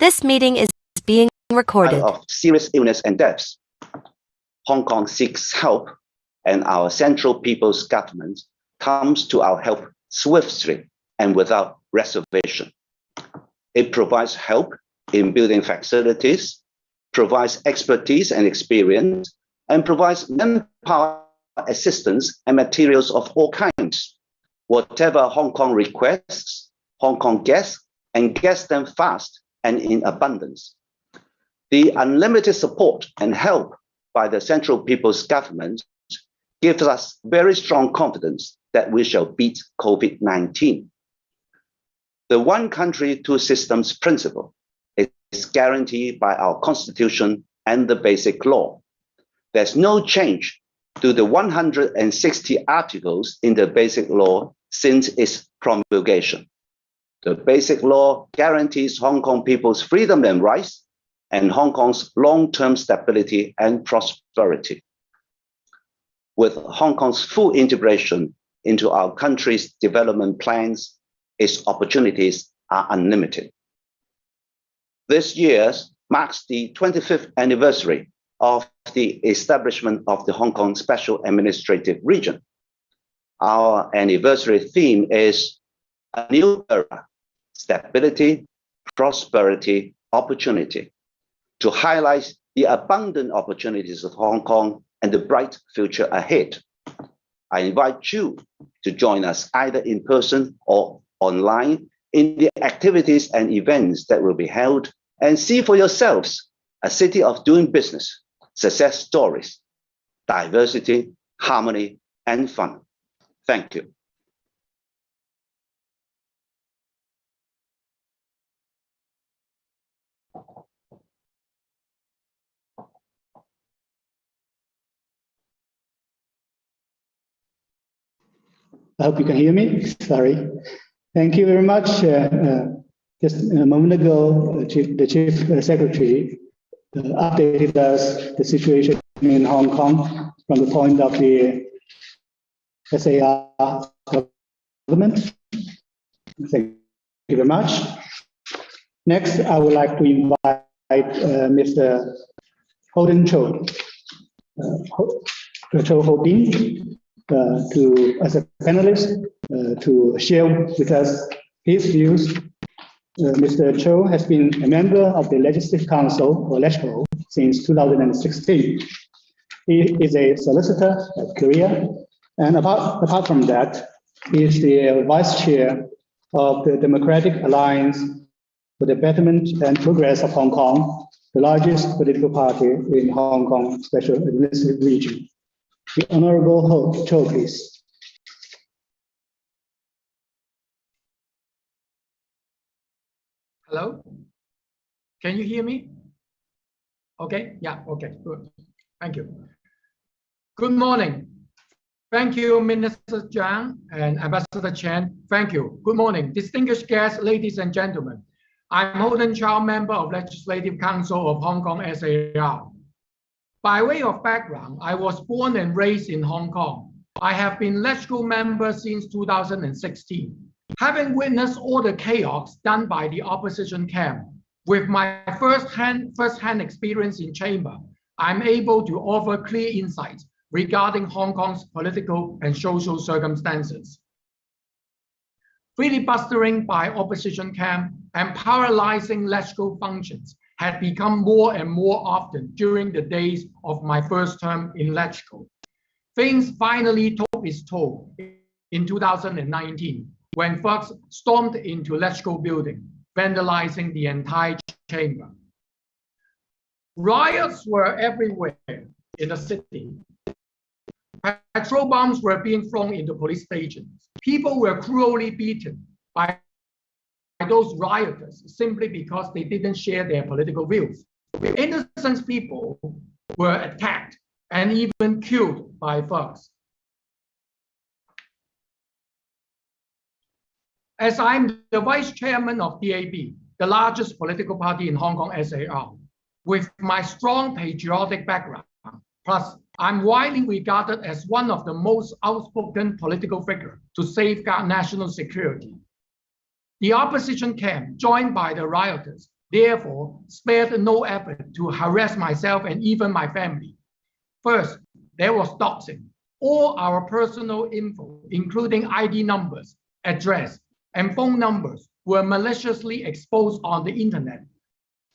This meeting is being recorded. Of serious illness and deaths, Hong Kong seeks help, and our Central People's Government comes to our help swiftly and without reservation. It provides help in building facilities, provides expertise and experience, and provides manpower assistance and materials of all kinds. Whatever Hong Kong requests, Hong Kong gets, and gets them fast and in abundance. The unlimited support and help by the Central People's Government gives us very strong confidence that we shall beat COVID-19. The one country, two systems principle is guaranteed by our Constitution and the Basic Law. There's no change to the 160 articles in the Basic Law since its promulgation. The Basic Law guarantees Hong Kong people's freedom and rights and Hong Kong's long-term stability and prosperity. With Hong Kong's full integration into our country's development plans, its opportunities are unlimited. This year marks the 25th anniversary of the establishment of the Hong Kong Special Administrative Region. Our anniversary theme is a new era, stability, prosperity, opportunity, to highlight the abundant opportunities of Hong Kong and the bright future ahead. I invite you to join us either in person or online in the activities and events that will be held, and see for yourselves a city of doing business, success stories, diversity, harmony, and fun. Thank you. I hope you can hear me. Sorry. Thank you very much. Just a moment ago, the Chief Secretary updated us the situation in Hong Kong from the point of the SAR government. Thank you very much. Next, I would like to invite Mr. Holden Cho, as a panelist to share with us his views. Mr. Cho has been a member of the Legislative Council, or LegCo, since 2016. He is a solicitor at Korea, and apart from that, he is the vice chair of the Democratic Alliance for the Betterment and Progress of Hong Kong, the largest political party in Hong Kong Special Administrative Region. The Honorable Cho, please. Hello? Can you hear me? Okay, yeah, okay, good. Thank you. Good morning. Thank you, Minister Zhang and Ambassador Chen. Thank you. Good morning, distinguished guests, ladies and gentlemen. I'm Holden Chow, member of Legislative Council of Hong Kong SAR. By way of background, I was born and raised in Hong Kong. I have been LegCo member since 2016. Having witnessed all the chaos done by the opposition camp, with my first-hand experience in chamber, I'm able to offer clear insights regarding Hong Kong's political and social circumstances. Filibustering by opposition camp and paralyzing LegCo functions had become more and more often during the days of my first term in LegCo. Things finally took its toll in 2019 when thugs stormed into LegCo building, vandalizing the entire chamber. Riots were everywhere in the city. Petrol bombs were being thrown into police stations. People were cruelly beaten by those rioters simply because they didn't share their political views. Innocent people were attacked and even killed by thugs. As I'm the vice chairman of DAB, the largest political party in Hong Kong SAR, with my strong patriotic background, plus I'm widely regarded as one of the most outspoken political figures to safeguard national security. The opposition camp, joined by the rioters, therefore spared no effort to harass myself and even my family. First, there was doxing. All our personal info, including ID numbers, address, and phone numbers, were maliciously exposed on the internet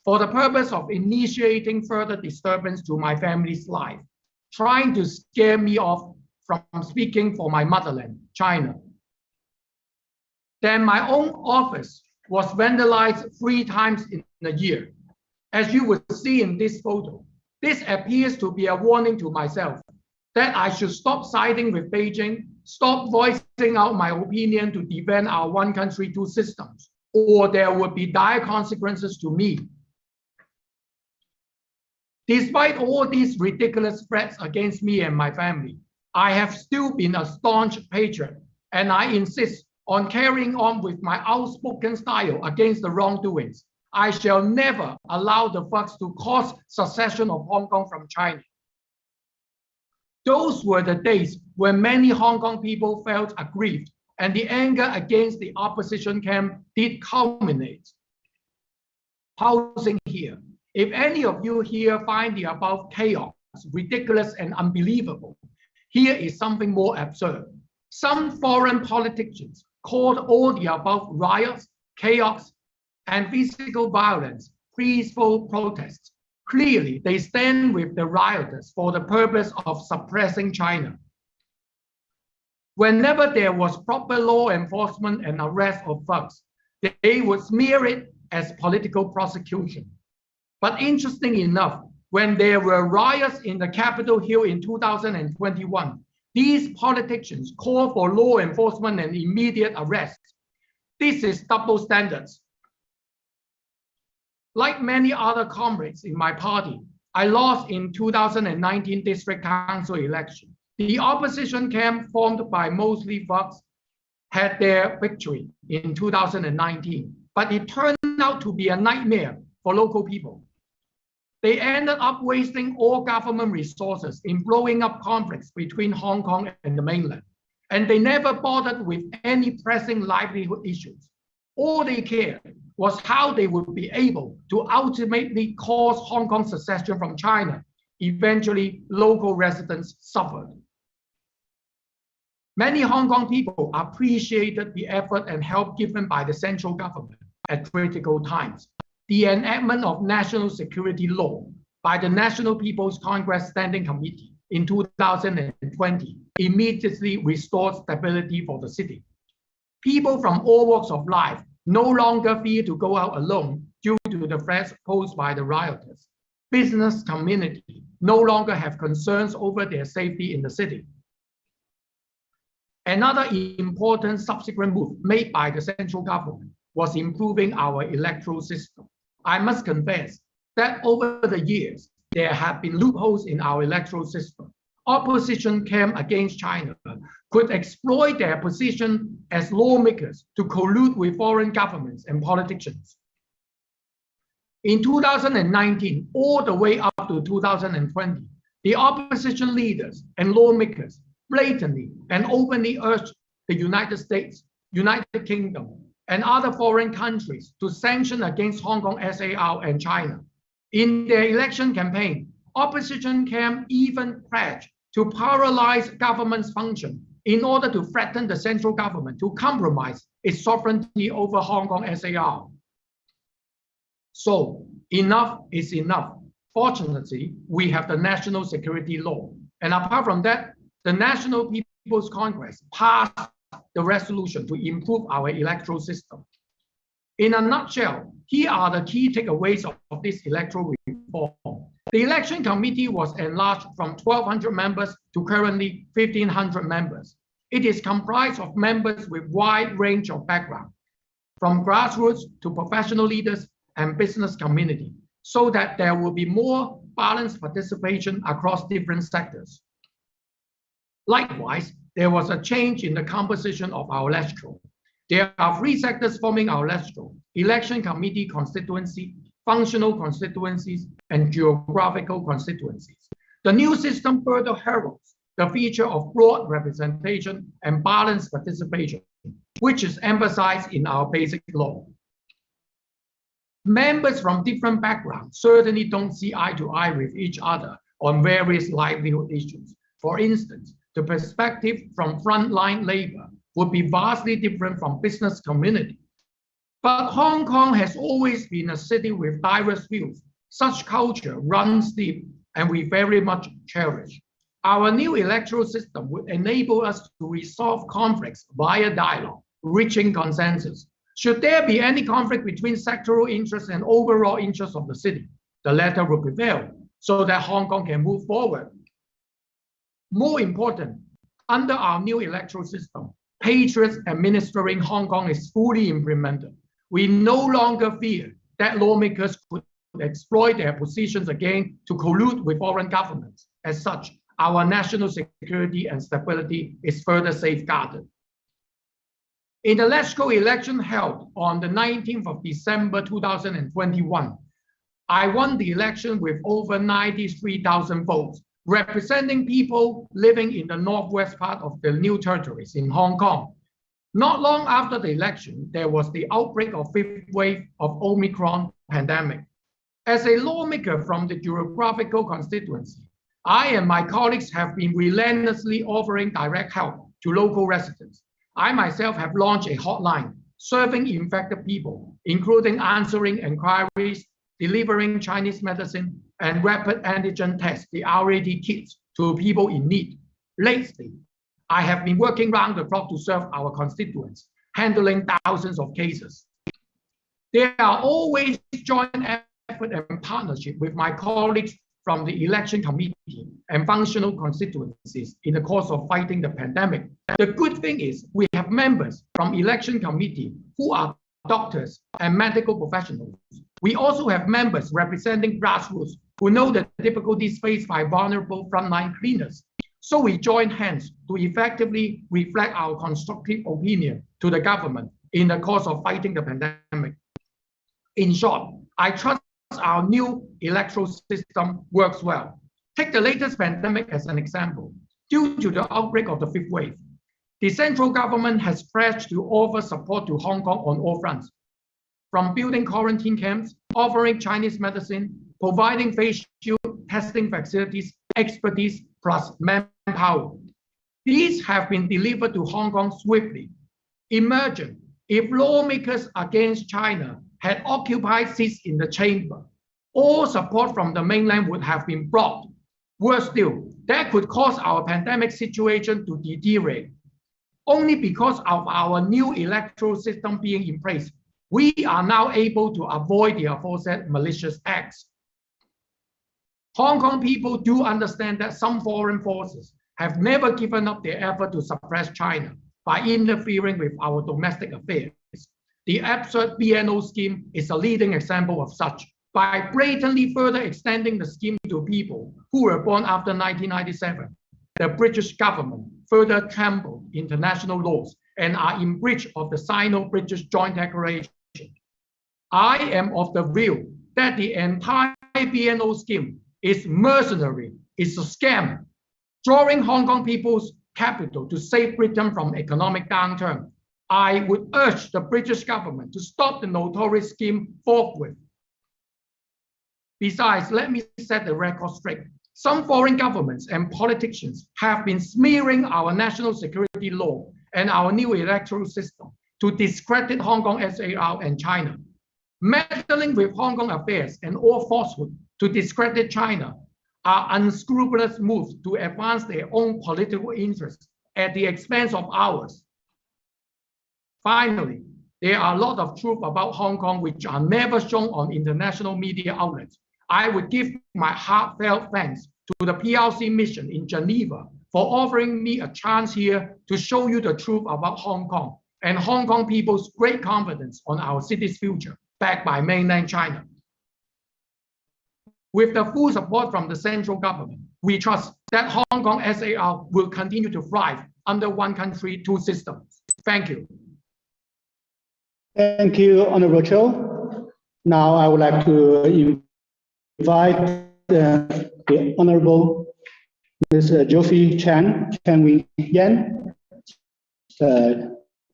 for the purpose of initiating further disturbance to my family's life, trying to scare me off from speaking for my motherland, China. Then my own office was vandalized 3 times in a year. As you will see in this photo, this appears to be a warning to myself that I should stop siding with Beijing, stop voicing out my opinion to defend our one country, two systems, or there would be dire consequences to me. Despite all these ridiculous threats against me and my family, I have still been a staunch patriot, and I insist on carrying on with my outspoken style against the wrongdoings. I shall never allow the thugs to cause secession of Hong Kong from China. Those were the days when many Hong Kong people felt aggrieved, and the anger against the opposition camp did culminate. Pausing here, if any of you here find the above chaos ridiculous and unbelievable, here is something more absurd. Some foreign politicians called all the above riots, chaos, and physical violence peaceful protests. Clearly, they stand with the rioters for the purpose of suppressing China. Whenever there was proper law enforcement and arrest of thugs, they would smear it as political prosecution. But interesting enough, when there were riots in the Capitol Hill in 2021, these politicians called for law enforcement and immediate arrest. This is double standards. Like many other comrades in my party, I lost in 2019 district council election. The opposition camp formed by mostly thugs had their victory in 2019, but it turned out to be a nightmare for local people. They ended up wasting all government resources in blowing up conflicts between Hong Kong and the mainland, and they never bothered with any pressing livelihood issues. All they cared was how they would be able to ultimately cause Hong Kong secession from China. Eventually, local residents suffered. Many Hong Kong people appreciated the effort and help given by the central government at critical times. The enactment of national security law by the National People's Congress Standing Committee in 2020 immediately restored stability for the city. People from all walks of life no longer fear to go out alone due to the threats posed by the rioters. Business community no longer have concerns over their safety in the city. Another important subsequent move made by the central government was improving our electoral system. I must confess that over the years, there have been loopholes in our electoral system. Opposition camp against China could exploit their position as lawmakers to collude with foreign governments and politicians. In 2019, all the way up to 2020, the opposition leaders and lawmakers blatantly and openly urged the United States, United Kingdom, and other foreign countries to sanction against Hong Kong SAR and China. In their election campaign, opposition camp even pledged to paralyze government's function in order to threaten the central government to compromise its sovereignty over Hong Kong SAR. So enough is enough. Fortunately, we have the national security law. And apart from that, the National People's Congress passed the resolution to improve our electoral system. In a nutshell, here are the key takeaways of this electoral reform. The election committee was enlarged from 1,200 members to currently 1,500 members. It is comprised of members with wide range of background, from grassroots to professional leaders and business community, so that there will be more balanced participation across different sectors. Likewise, there was a change in the composition of our electoral. There are 3 sectors forming our electoral: election committee constituency, functional constituencies, and geographical constituencies. The new system further heralds the feature of broad representation and balanced participation, which is emphasized in our basic law. Members from different backgrounds certainly don't see eye to eye with each other on various livelihood issues. For instance, the perspective from frontline labor would be vastly different from business community. But Hong Kong has always been a city with diverse views. Such culture runs deep, and we very much cherish. Our new electoral system would enable us to resolve conflicts via dialogue, reaching consensus. Should there be any conflict between sectoral interests and overall interests of the city, the latter will prevail so that Hong Kong can move forward. More important, under our new electoral system, patriots administering Hong Kong is fully implemented. We no longer fear that lawmakers could exploit their positions again to collude with foreign governments. As such, our national security and stability is further safeguarded. In the LegCo election held on the 19th of December 2021, I won the election with over 93,000 votes, representing people living in the northwest part of the new territories in Hong Kong. Not long after the election, there was the outbreak of fifth wave of Omicron pandemic. As a lawmaker from the geographical constituency, I and my colleagues have been relentlessly offering direct help to local residents. I myself have launched a hotline serving infected people, including answering inquiries, delivering Chinese medicine, and rapid antigen tests, the RAT kits, to people in need. Lately, I have been working round the clock to serve our constituents, handling thousands of cases. There are always joint effort and partnership with my colleagues from the election committee and functional constituencies in the course of fighting the pandemic. The good thing is we have members from election committee who are doctors and medical professionals. We also have members representing grassroots who know the difficulties faced by vulnerable frontline cleaners. So we join hands to effectively reflect our constructive opinion to the government in the course of fighting the pandemic. In short, I trust our new electoral system works well. Take the latest pandemic as an example. Due to the outbreak of the fifth wave, the central government has pledged to offer support to Hong Kong on all fronts, from building quarantine camps, offering Chinese medicine, providing face shield testing facilities, expertise, plus manpower. These have been delivered to Hong Kong swiftly. Imagine if lawmakers against China had occupied seats in the chamber, all support from the mainland would have been blocked. Worse still, that could cause our pandemic situation to deteriorate. Only because of our new electoral system being in place, we are now able to avoid the aforesaid malicious acts. Hong Kong people do understand that some foreign forces have never given up their effort to suppress China by interfering with our domestic affairs. The absurd BNO scheme is a leading example of such. By blatantly further extending the scheme to people who were born after 1997, the British government further trampled international laws and are in breach of the Sino-British Joint Declaration. I am of the view that the entire BNO scheme is mercenary, it's a scam, drawing Hong Kong people's capital to save Britain from economic downturn. I would urge the British government to stop the notorious scheme forthwith. Besides, let me set the record straight. Some foreign governments and politicians have been smearing our national security law and our new electoral system to discredit Hong Kong SAR and China. Meddling with Hong Kong affairs and all falsehood to discredit China are unscrupulous moves to advance their own political interests at the expense of ours. Finally, there are a lot of truth about Hong Kong which are never shown on international media outlets. I would give my heartfelt thanks to the PRC mission in Geneva for offering me a chance here to show you the truth about Hong Kong and Hong Kong people's great confidence on our city's future, backed by mainland China. With the full support from the central government, we trust that Hong Kong SAR will continue to thrive under one country, two systems. Thank you. Thank you, Honorable Cho. Now I would like to invite the Honorable Ms. Josie Chen Wing Yan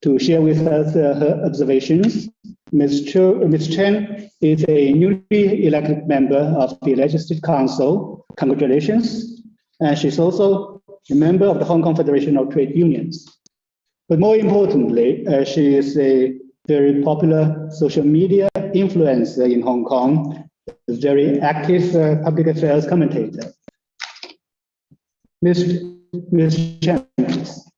to share with us her observations. Ms. Chen is a newly elected member of the Legislative Council. Congratulations. And she's also a member of the Hong Kong Federation of Trade Unions. But more importantly, she is a very popular social media influencer in Hong Kong, a very active public affairs commentator. Ms. Chen, please.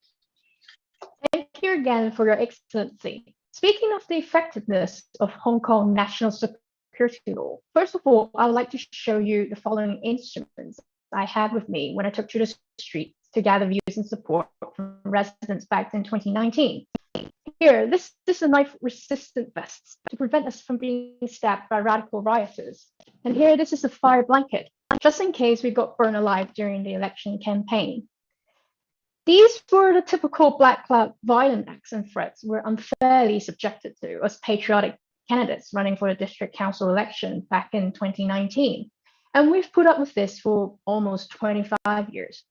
Thank you again for your excellency. Speaking of the effectiveness of Hong Kong national security law, first of all, I would like to show you the following instruments I had with me when I took to the streets to gather views and support from residents back in 2019. Here, this is a knife-resistant vest to prevent us from being stabbed by radical rioters. And here, this is a fire blanket, just in case we got burned alive during the election campaign. These were the typical black cloud violent acts and threats we're unfairly subjected to as patriotic candidates running for the district council election back in 2019. And we've put up with this for almost 25 years.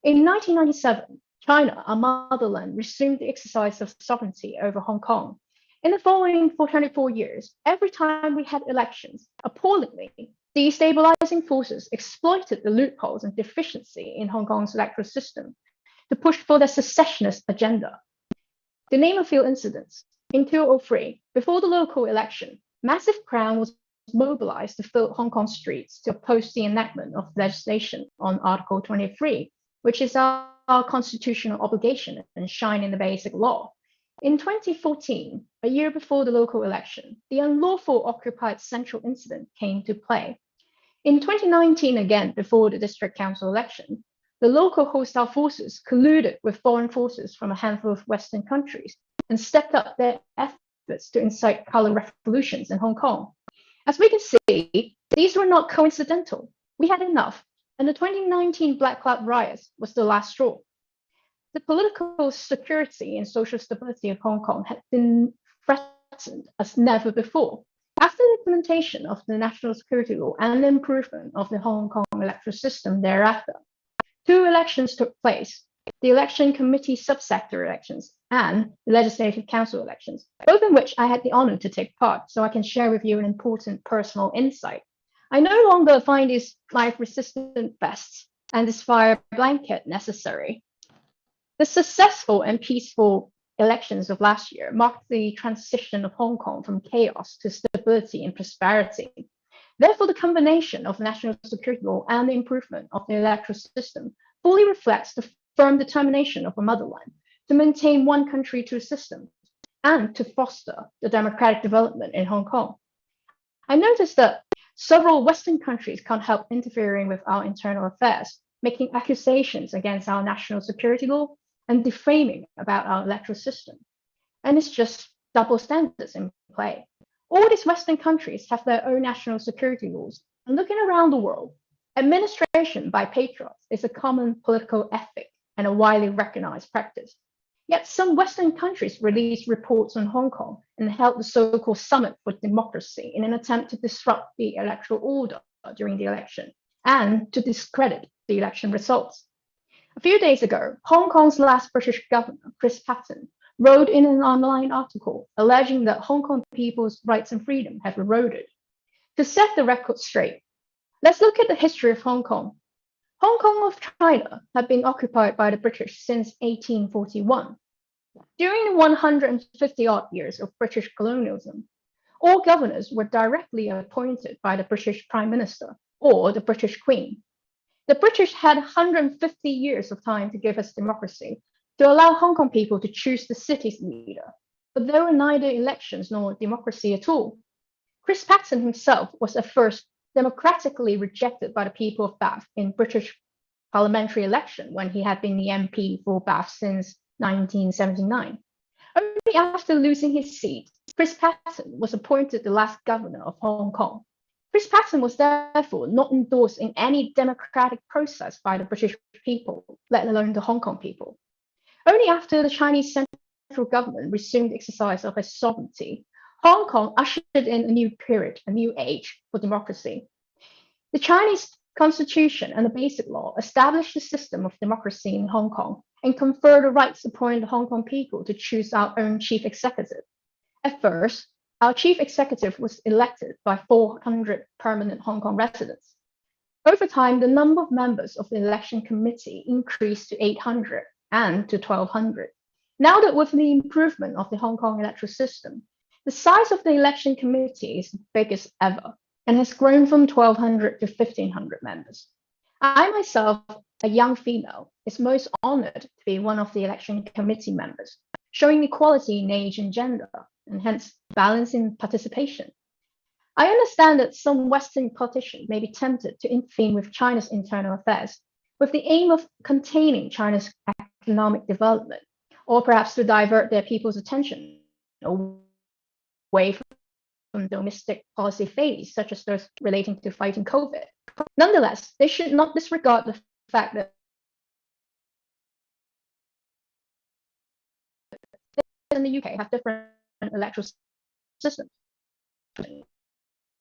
In 1997, China, our motherland, resumed the exercise of sovereignty over Hong Kong. In the following 24 years, every time we had elections, appallingly, destabilizing forces exploited the loopholes and deficiency in Hong Kong's electoral system to push for their secessionist agenda. To name a few incidents, in 2003, before the local election, massive crowd was mobilized to fill Hong Kong streets to oppose the enactment of legislation on Article 23, which is our constitutional obligation enshrined in the Basic Law. In 2014, a year before the local election, the unlawful occupied central incident came to play. In 2019, again, before the district council election, the local hostile forces colluded with foreign forces from a handful of Western countries and stepped up their efforts to incite color revolutions in Hong Kong. As we can see, these were not coincidental. We had enough, and the 2019 Black Cloud riots was the last straw. The political security and social stability of Hong Kong had been threatened as never before. After the implementation of the national security law and the improvement of the Hong Kong electoral system thereafter, 2 elections took place, the election committee subsector elections and the legislative council elections, both in which I had the honor to take part, so I can share with you an important personal insight. I no longer find these knife-resistant vests and this fire blanket necessary. The successful and peaceful elections of last year marked the transition of Hong Kong from chaos to stability and prosperity. Therefore, the combination of national security law and the improvement of the electoral system fully reflects the firm determination of our motherland to maintain one country, 2 systems, and to foster the democratic development in Hong Kong. I noticed that several Western countries can't help interfering with our internal affairs, making accusations against our national security law and defaming about our electoral system. And it's just double standards in play. All these Western countries have their own national security laws. And looking around the world, administration by patriots is a common political ethic and a widely recognized practice. Yet some Western countries released reports on Hong Kong and held the so-called Summit for Democracy in an attempt to disrupt the electoral order during the election and to discredit the election results. A few days ago, Hong Kong's last British governor, Chris Patten, wrote in an online article alleging that Hong Kong people's rights and freedom have eroded. To set the record straight, let's look at the history of Hong Kong. Hong Kong of China had been occupied by the British since 1841. During the 150-odd years of British colonialism, all governors were directly appointed by the British Prime Minister or the British Queen. The British had 150 years of time to give us democracy, to allow Hong Kong people to choose the city's leader. But there were neither elections nor democracy at all. Chris Patten himself was at first democratically rejected by the people of Bath in British parliamentary election when he had been the MP for Bath since 1979. Only after losing his seat, Chris Patten was appointed the last governor of Hong Kong. Chris Patten was therefore not endorsed in any democratic process by the British people, let alone the Hong Kong people. Only after the Chinese central government resumed the exercise of its sovereignty, Hong Kong ushered in a new period, a new age for democracy. The Chinese Constitution and the Basic Law established a system of democracy in Hong Kong and confer the right to appoint the Hong Kong people to choose our own chief executive. At first, our chief executive was elected by 400 permanent Hong Kong residents. Over time, the number of members of the election committee increased to 800 and to 1,200. Now that with the improvement of the Hong Kong electoral system, the size of the election committee is the biggest ever and has grown from 1,200 to 1,500 members. I myself, a young female, is most honored to be one of the election committee members, showing equality in age and gender, and hence balance in participation. I understand that some Western politicians may be tempted to intervene with China's internal affairs with the aim of containing China's economic development, or perhaps to divert their people's attention away from domestic policy phase, such as those relating to fighting COVID. Nonetheless, they should not disregard the fact that in the UK have different electoral systems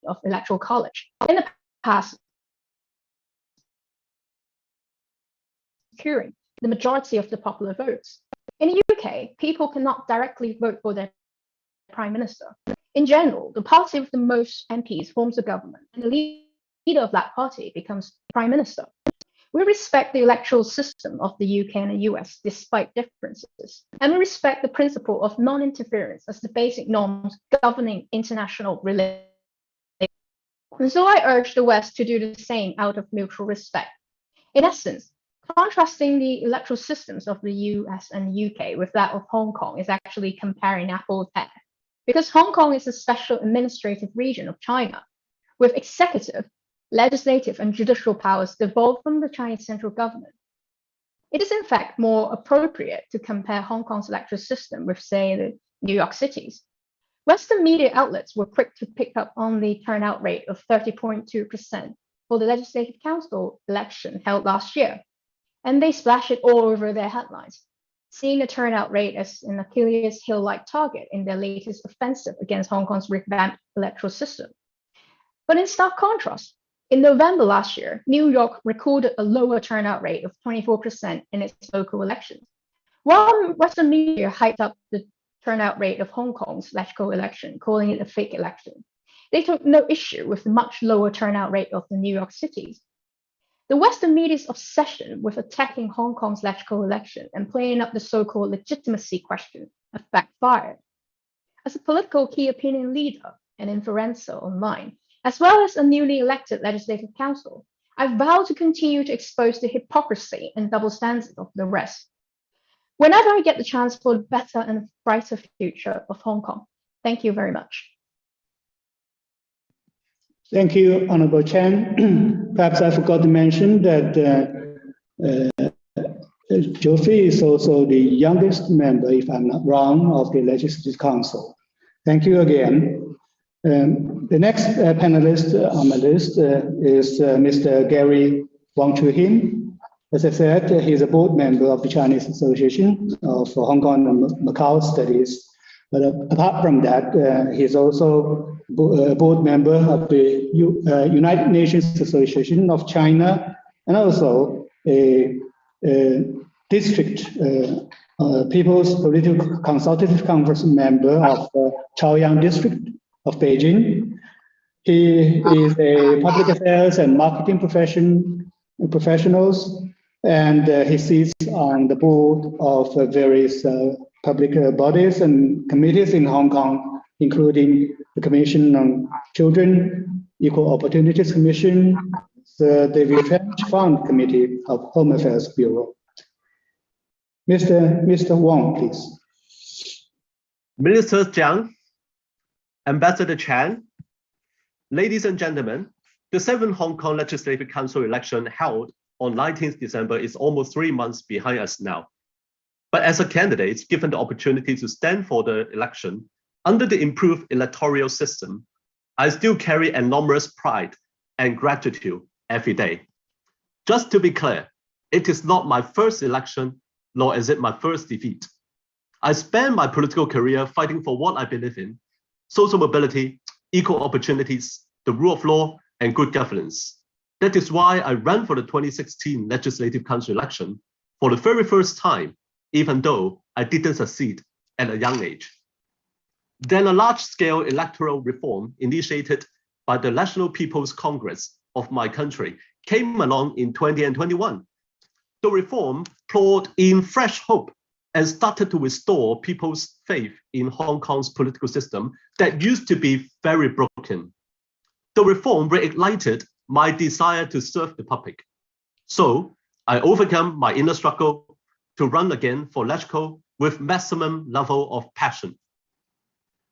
of electoral college. In the past, securing the majority of the popular votes. In the UK, people cannot directly vote for their prime minister. In general, the party with the most MPs forms the government, and the leader of that party becomes prime minister. We respect the electoral system of the UK and the US despite differences, and we respect the principle of non-interference as the basic norms governing international relations. And so I urge the West to do the same out of mutual respect. In essence, contrasting the electoral systems of the US and UK with that of Hong Kong is actually comparing apple with pear, because Hong Kong is a special administrative region of China, with executive, legislative, and judicial powers devolved from the Chinese central government. It is in fact more appropriate to compare Hong Kong's electoral system with, say, the New York City's. Western media outlets were quick to pick up on the turnout rate of 30.2% for the Legislative Council election held last year, and they splash it all over their headlines, seeing the turnout rate as an Achilles heel-like target in their latest offensive against Hong Kong's revamped electoral system. But in stark contrast, in November last year, New York recorded a lower turnout rate of 24% in its local elections. While Western media hyped up the turnout rate of Hong Kong's electoral election, calling it a fake election, they took no issue with the much lower turnout rate of the New York City's. The Western media's obsession with attacking Hong Kong's electoral election and playing up the so-called legitimacy question have backfired. As a political key opinion leader and influencer online, as well as a newly elected Legislative Council, I vow to continue to expose the hypocrisy and double standards of the rest, whenever I get the chance for the better and brighter future of Hong Kong. Thank you very much. Thank you, Honorable Chen. Perhaps I forgot to mention that Geoffrey is also the youngest member, if I'm not wrong, of the Legislative Council. Thank you again. The next panelist on my list is Mr. Gary Wong Chu-hin. As I said, he's a board member of the Chinese Association of Hong Kong and Macau Studies. But apart from that, he's also a board member of the United Nations Association of China, and also a district People's Political Consultative Conference member of Chaoyang District of Beijing. He is a public affairs and marketing professionals, and he sits on the board of various public bodies and committees in Hong Kong, including the Commission on Children, Equal Opportunities Commission, the David French Fund Committee of Home Affairs Bureau. Mr. Wong, please. Minister Jiang, Ambassador Chan, ladies and gentlemen, the 7th Hong Kong Legislative Council election held on 19th December is almost 3 months behind us now. But as a candidate given the opportunity to stand for the election under the improved electoral system, I still carry enormous pride and gratitude every day. Just to be clear, it is not my first election, nor is it my first defeat. I spent my political career fighting for what I believe in: social mobility, equal opportunities, the rule of law, and good governance. That is why I ran for the 2016 Legislative Council election for the very first time, even though I didn't succeed at a young age. Then a large-scale electoral reform initiated by the National People's Congress of my country came along in 2021. The reform poured in fresh hope and started to restore people's faith in Hong Kong's political system that used to be very broken. The reform reignited my desire to serve the public. So I overcome my inner struggle to run again for LegCo with maximum level of passion.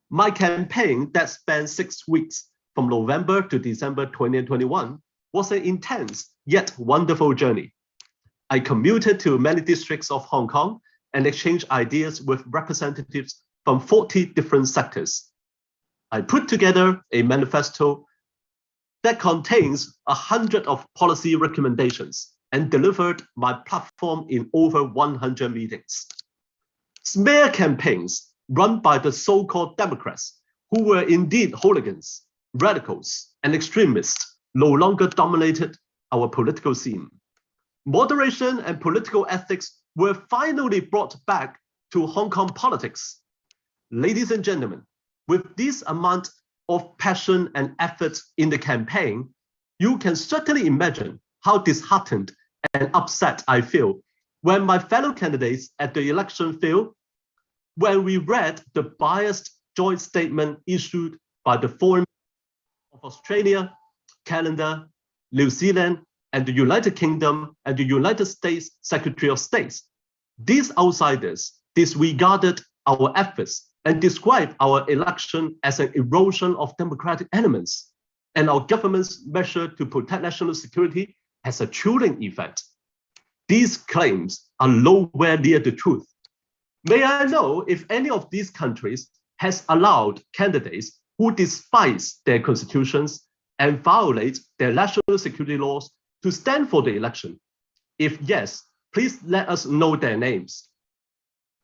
My campaign that spanned 6 weeks from November to December 2021 was an intense yet wonderful journey. I commuted to many districts of Hong Kong and exchanged ideas with representatives from 40 different sectors. I put together a manifesto that contains 100 of policy recommendations and delivered my platform in over 100 meetings. Smear campaigns run by the so-called Democrats, who were indeed hooligans, radicals, and extremists, no longer dominated our political scene. Moderation and political ethics were finally brought back to Hong Kong politics. Ladies and gentlemen, with this amount of passion and effort in the campaign, you can certainly imagine how disheartened and upset I feel when my fellow candidates at the election field, when we read the biased joint statement issued by the Foreign Ministry of Australia, Canada, New Zealand, and the United Kingdom and the United States Secretary of State. These outsiders disregarded our efforts and described our election as an erosion of democratic elements, and our government's measure to protect national security has a chilling effect. These claims are nowhere near the truth. May I know if any of these countries has allowed candidates who despise their constitutions and violate their national security laws to stand for the election? If yes, please let us know their names.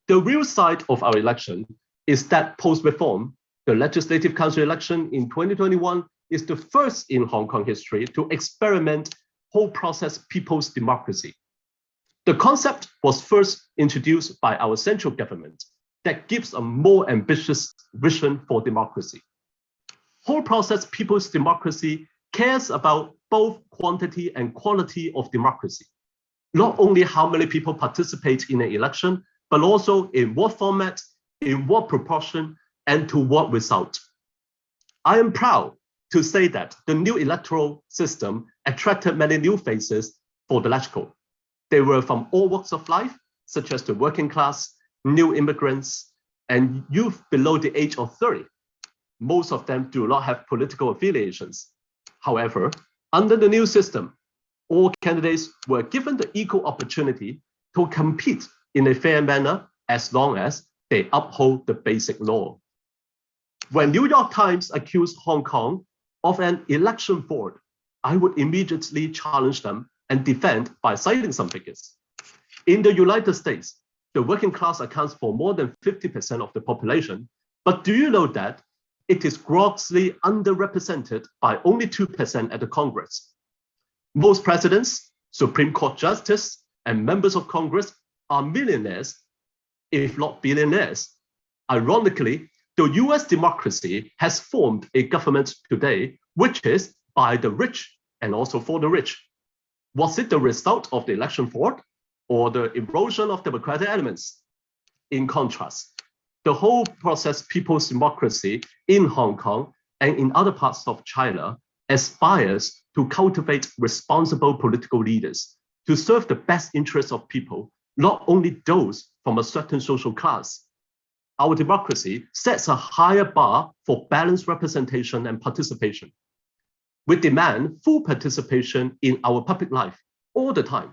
The real side of our election is that post-reform, the Legislative Council election in 2021 is the first in Hong Kong history to experiment whole process people's democracy. The concept was first introduced by our central government that gives a more ambitious vision for democracy. Whole process people's democracy cares about both quantity and quality of democracy. Not only how many people participate in an election, but also in what format, in what proportion, and to what result. I am proud to say that the new electoral system attracted many new faces for the LegCo. They were from all walks of life, such as the working class, new immigrants, and youth below the age of 30. Most of them do not have political affiliations. However, under the new system, all candidates were given the equal opportunity to compete in a fair manner as long as they uphold the basic law. When New York Times accused Hong Kong of an election fraud, I would immediately challenge them and defend by citing some figures. In the United States, the working class accounts for more than 50% of the population, but do you know that it is grossly underrepresented by only 2% at the Congress? Most presidents, Supreme Court justices, and members of Congress are millionaires, if not billionaires. Ironically, the US democracy has formed a government today which is by the rich and also for the rich. Was it the result of the election fraud or the erosion of democratic elements? In contrast, the whole process people's democracy in Hong Kong and in other parts of China aspires to cultivate responsible political leaders to serve the best interests of people, not only those from a certain social class. Our democracy sets a higher bar for balanced representation and participation. We demand full participation in our public life all the time,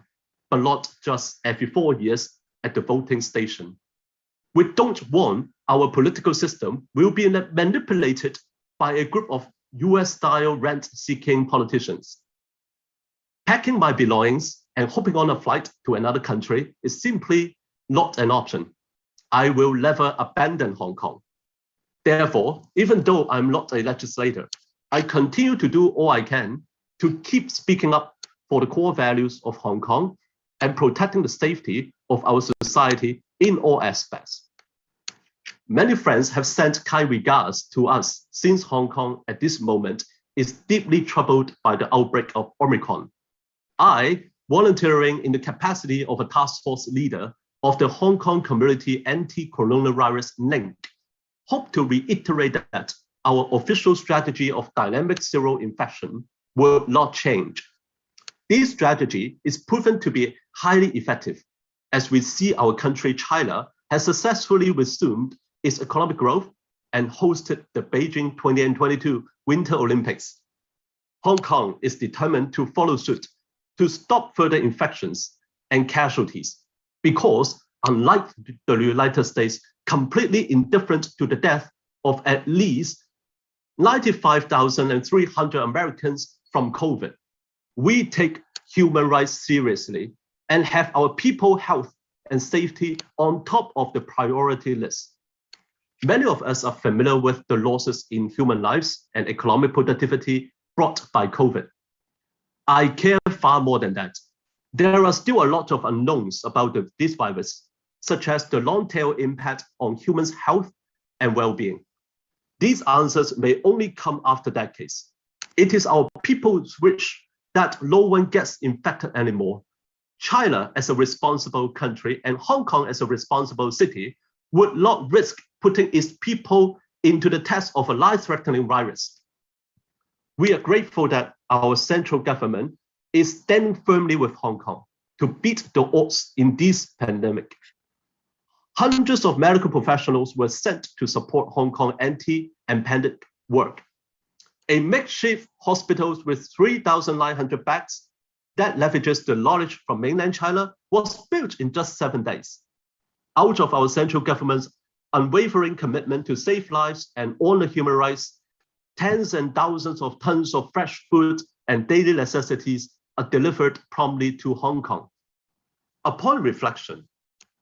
but not just every 4 years at the voting station. We don't want our political system will be manipulated by a group of US-style rent-seeking politicians. Packing my belongings and hopping on a flight to another country is simply not an option. I will never abandon Hong Kong. Therefore, even though I'm not a legislator, I continue to do all I can to keep speaking up for the core values of Hong Kong and protecting the safety of our society in all aspects. Many friends have sent kind regards to us since Hong Kong at this moment is deeply troubled by the outbreak of Omicron. I, volunteering in the capacity of a task force leader of the Hong Kong Community Anti-Coronavirus Link, hope to reiterate that our official strategy of dynamic zero infection will not change. This strategy is proven to be highly effective, as we see our country, China, has successfully resumed its economic growth and hosted the Beijing 2022 Winter Olympics. Hong Kong is determined to follow suit to stop further infections and casualties, because unlike the United States, completely indifferent to the death of at least 95,300 Americans from COVID, we take human rights seriously and have our people's health and safety on top of the priority list. Many of us are familiar with the losses in human lives and economic productivity brought by COVID. I care far more than that. There are still a lot of unknowns about this virus, such as the long-tail impact on humans' health and well-being. These answers may only come after decades. It is our people's wish that no one gets infected anymore. China, as a responsible country, and Hong Kong as a responsible city, would not risk putting its people into the test of a life-threatening virus. We are grateful that our central government is standing firmly with Hong Kong to beat the odds in this pandemic. Hundreds of medical professionals were sent to support Hong Kong anti-pandemic work. A makeshift hospital with 3,900 beds that leverages the knowledge from mainland China was built in just 7 days. Out of our central government's unwavering commitment to save lives and honor human rights, tens and thousands of tons of fresh food and daily necessities are delivered promptly to Hong Kong. Upon reflection,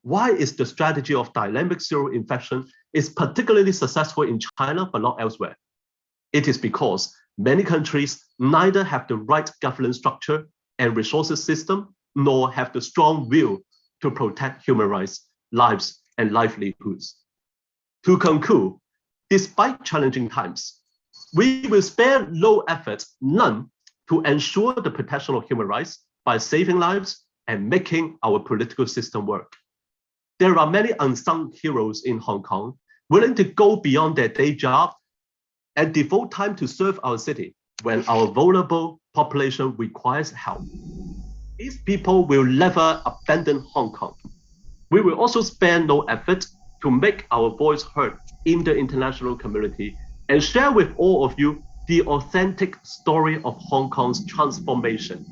why is the strategy of dynamic zero infection is particularly successful in China but not elsewhere? It is because many countries neither have the right governance structure and resources system, nor have the strong will to protect human rights, lives, and livelihoods. To conclude, despite challenging times, we will spare no effort, none, to ensure the protection of human rights by saving lives and making our political system work. There are many unsung heroes in Hong Kong willing to go beyond their day job and devote time to serve our city when our vulnerable population requires help. These people will never abandon Hong Kong. We will also spare no effort to make our voice heard in the international community and share with all of you the authentic story of Hong Kong's transformation.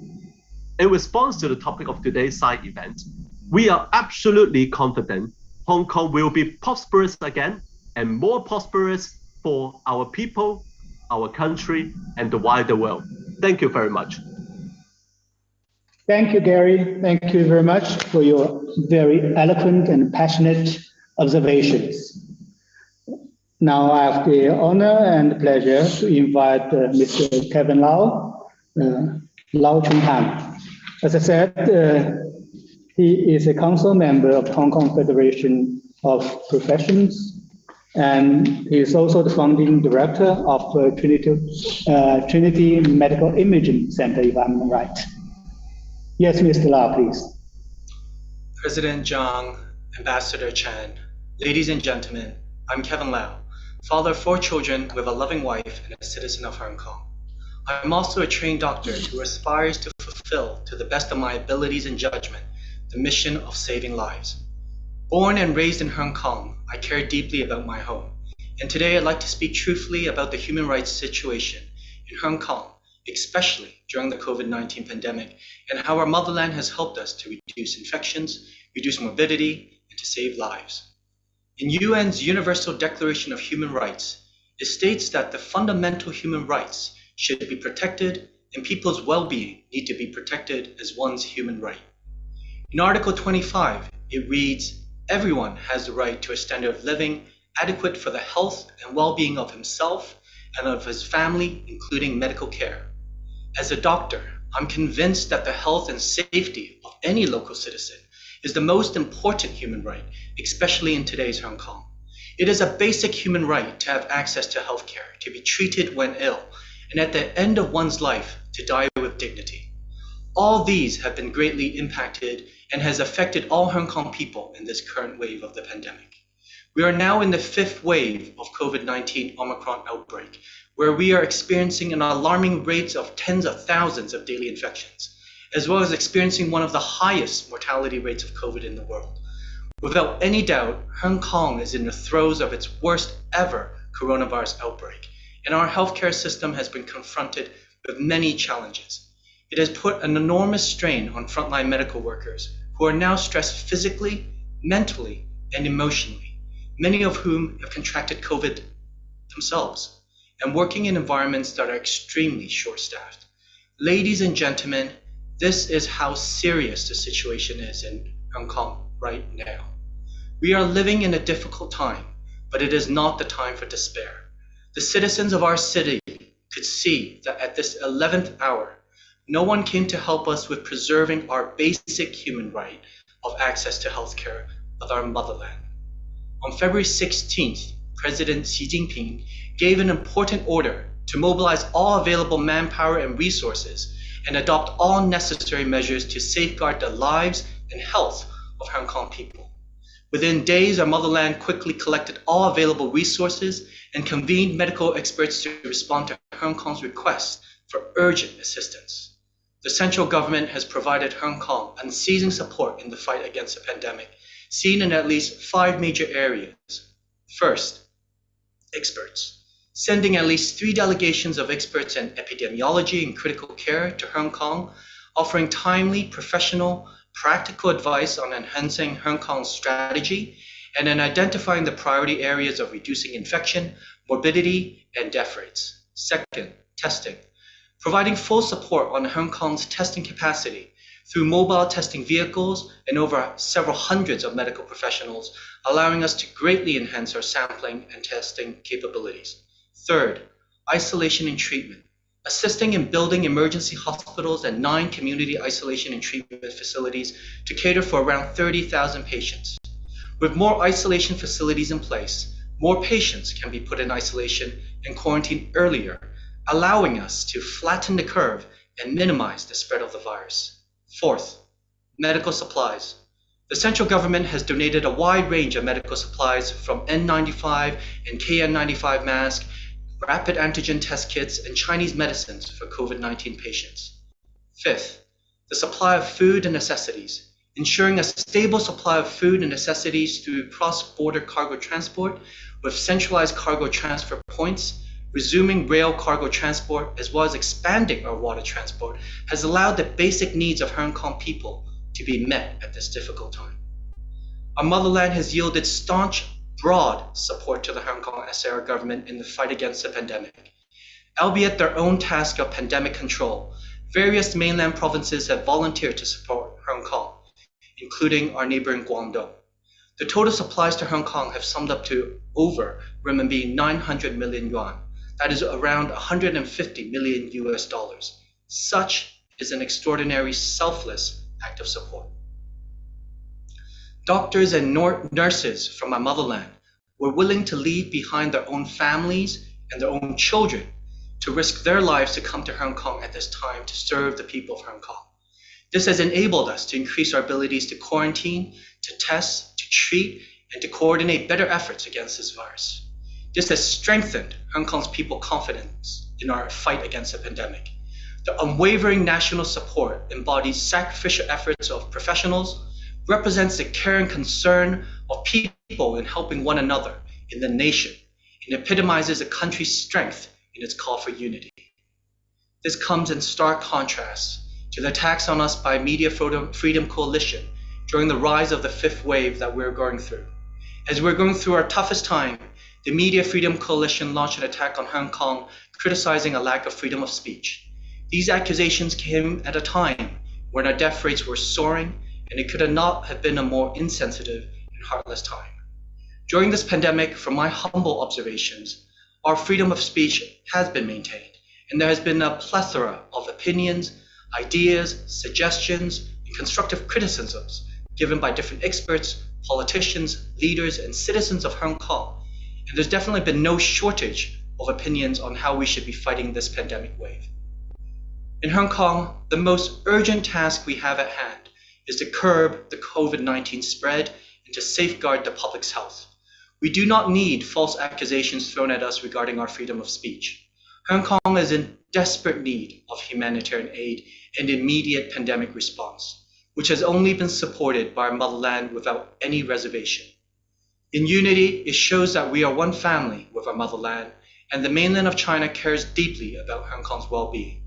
In response to the topic of today's side event, we are absolutely confident Hong Kong will be prosperous again and more prosperous for our people, our country, and the wider world. Thank you very much. Thank you, Gary. Thank you very much for your very eloquent and passionate observations. Now I have the honor and pleasure to invite Mr. Kevin Lau, Lau Chung-Han. As I said, he is a council member of the Hong Kong Federation of Professions, and he is also the founding director of Trinity Medical Imaging Center, if I'm right. Yes, Mr. Lau, please. President Zhang, Ambassador Chen, ladies and gentlemen, I'm Kevin Lau, father of 4 children with a loving wife and a citizen of Hong Kong. I'm also a trained doctor who aspires to fulfill, to the best of my abilities and judgment, the mission of saving lives. Born and raised in Hong Kong, I care deeply about my home. And today I'd like to speak truthfully about the human rights situation in Hong Kong, especially during the COVID-19 pandemic, and how our motherland has helped us to reduce infections, reduce morbidity, and to save lives. In UN's Universal Declaration of Human Rights, it states that the fundamental human rights should be protected and people's well-being need to be protected as one's human right. In Article 25, it reads, everyone has the right to a standard of living adequate for the health and well-being of himself and of his family, including medical care. As a doctor, I'm convinced that the health and safety of any local citizen is the most important human right, especially in today's Hong Kong. It is a basic human right to have access to healthcare, to be treated when ill, and at the end of one's life, to die with dignity. All these have been greatly impacted and has affected all Hong Kong people in this current wave of the pandemic. We are now in the 5th wave of COVID-19 Omicron outbreak, where we are experiencing an alarming rates of tens of thousands of daily infections, as well as experiencing one of the highest mortality rates of COVID in the world. Without any doubt, Hong Kong is in the throes of its worst ever coronavirus outbreak, and our healthcare system has been confronted with many challenges. It has put an enormous strain on frontline medical workers who are now stressed physically, mentally, and emotionally, many of whom have contracted COVID themselves and working in environments that are extremely short-staffed. Ladies and gentlemen, this is how serious the situation is in Hong Kong right now. We are living in a difficult time, but it is not the time for despair. The citizens of our city could see that at this 11th hour, no one came to help us with preserving our basic human right of access to healthcare of our motherland. On February 16th, President Xi Jinping gave an important order to mobilize all available manpower and resources and adopt all necessary measures to safeguard the lives and health of Hong Kong people. Within days, our motherland quickly collected all available resources and convened medical experts to respond to Hong Kong's request for urgent assistance. The central government has provided Hong Kong unceasing support in the fight against the pandemic, seen in at least 5 major areas. First, experts, sending at least 3 delegations of experts in epidemiology and critical care to Hong Kong, offering timely, professional, practical advice on enhancing Hong Kong's strategy and in identifying the priority areas of reducing infection, morbidity, and death rates. Second, testing, providing full support on Hong Kong's testing capacity through mobile testing vehicles and over several hundreds of medical professionals, allowing us to greatly enhance our sampling and testing capabilities. Third, isolation and treatment, assisting in building emergency hospitals and 9 community isolation and treatment facilities to cater for around 30,000 patients. With more isolation facilities in place, more patients can be put in isolation and quarantined earlier, allowing us to flatten the curve and minimize the spread of the virus. Fourth, medical supplies. The central government has donated a wide range of medical supplies from N95 and KN95 masks, rapid antigen test kits, and Chinese medicines for COVID-19 patients. Fifth, the supply of food and necessities, ensuring a stable supply of food and necessities through cross-border cargo transport with centralized cargo transfer points. Resuming rail cargo transport, as well as expanding our water transport, has allowed the basic needs of Hong Kong people to be met at this difficult time. Our motherland has yielded staunch, broad support to the Hong Kong SAR government in the fight against the pandemic. Albeit their own task of pandemic control, various mainland provinces have volunteered to support Hong Kong, including our neighboring Guangdong. The total supplies to Hong Kong have summed up to over renminbi 900 million yuan. That is around $150 million US. Such is an extraordinary, selfless act of support. Doctors and nurses from our motherland were willing to leave behind their own families and their own children to risk their lives to come to Hong Kong at this time to serve the people of Hong Kong. This has enabled us to increase our abilities to quarantine, to test, to treat, and to coordinate better efforts against this virus. This has strengthened Hong Kong's people's confidence in our fight against the pandemic. The unwavering national support embodies sacrificial efforts of professionals, represents the care and concern of people in helping one another in the nation, and epitomizes a country's strength in its call for unity. This comes in stark contrast to the attacks on us by Media Freedom Coalition during the rise of the 5th wave that we're going through. As we're going through our toughest time, the Media Freedom Coalition launched an attack on Hong Kong, criticizing a lack of freedom of speech. These accusations came at a time when our death rates were soaring, and it could not have been a more insensitive and heartless time. During this pandemic, from my humble observations, our freedom of speech has been maintained, and there has been a plethora of opinions, ideas, suggestions, and constructive criticisms given by different experts, politicians, leaders, and citizens of Hong Kong. And there's definitely been no shortage of opinions on how we should be fighting this pandemic wave. In Hong Kong, the most urgent task we have at hand is to curb the COVID-19 spread and to safeguard the public's health. We do not need false accusations thrown at us regarding our freedom of speech. Hong Kong is in desperate need of humanitarian aid and immediate pandemic response, which has only been supported by our motherland without any reservation. In unity, it shows that we are one family with our motherland, and the mainland of China cares deeply about Hong Kong's well-being.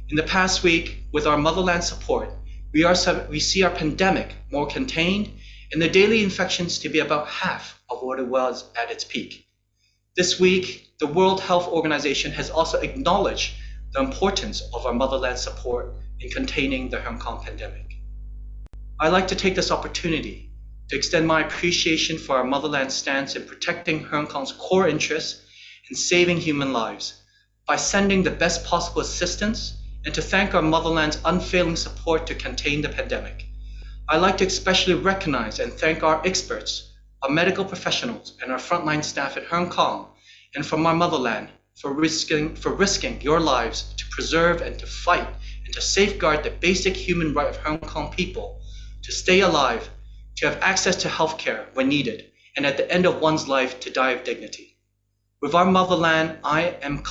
In the past week, with our motherland support, we see our pandemic more contained and the daily infections to be about half of what it was at its peak. This week, the World Health Organization has also acknowledged the importance of our motherland support in containing the Hong Kong pandemic. I'd like to take this opportunity to extend my appreciation for our motherland stance in protecting Hong Kong's core interests and saving human lives by sending the best possible assistance, and to thank our motherland's unfailing support to contain the pandemic. I'd like to especially recognize and thank our experts, our medical professionals, and our frontline staff at Hong Kong and from our motherland for risking your lives to preserve and to fight and to safeguard the basic human right of Hong Kong people to stay alive, to have access to healthcare when needed, and at the end of one's life to die of dignity. With our motherland, I am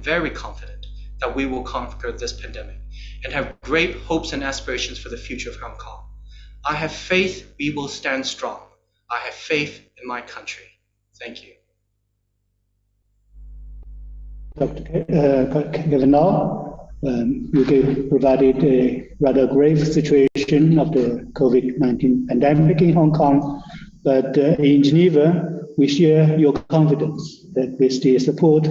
very confident that we will conquer this pandemic and have great hopes and aspirations for the future of Hong Kong. I have faith we will stand strong. I have faith in my country. Thank you. Dr. Kavanaugh, you provided a rather grave situation of the COVID-19 pandemic in Hong Kong, but in Geneva, we share your confidence that with the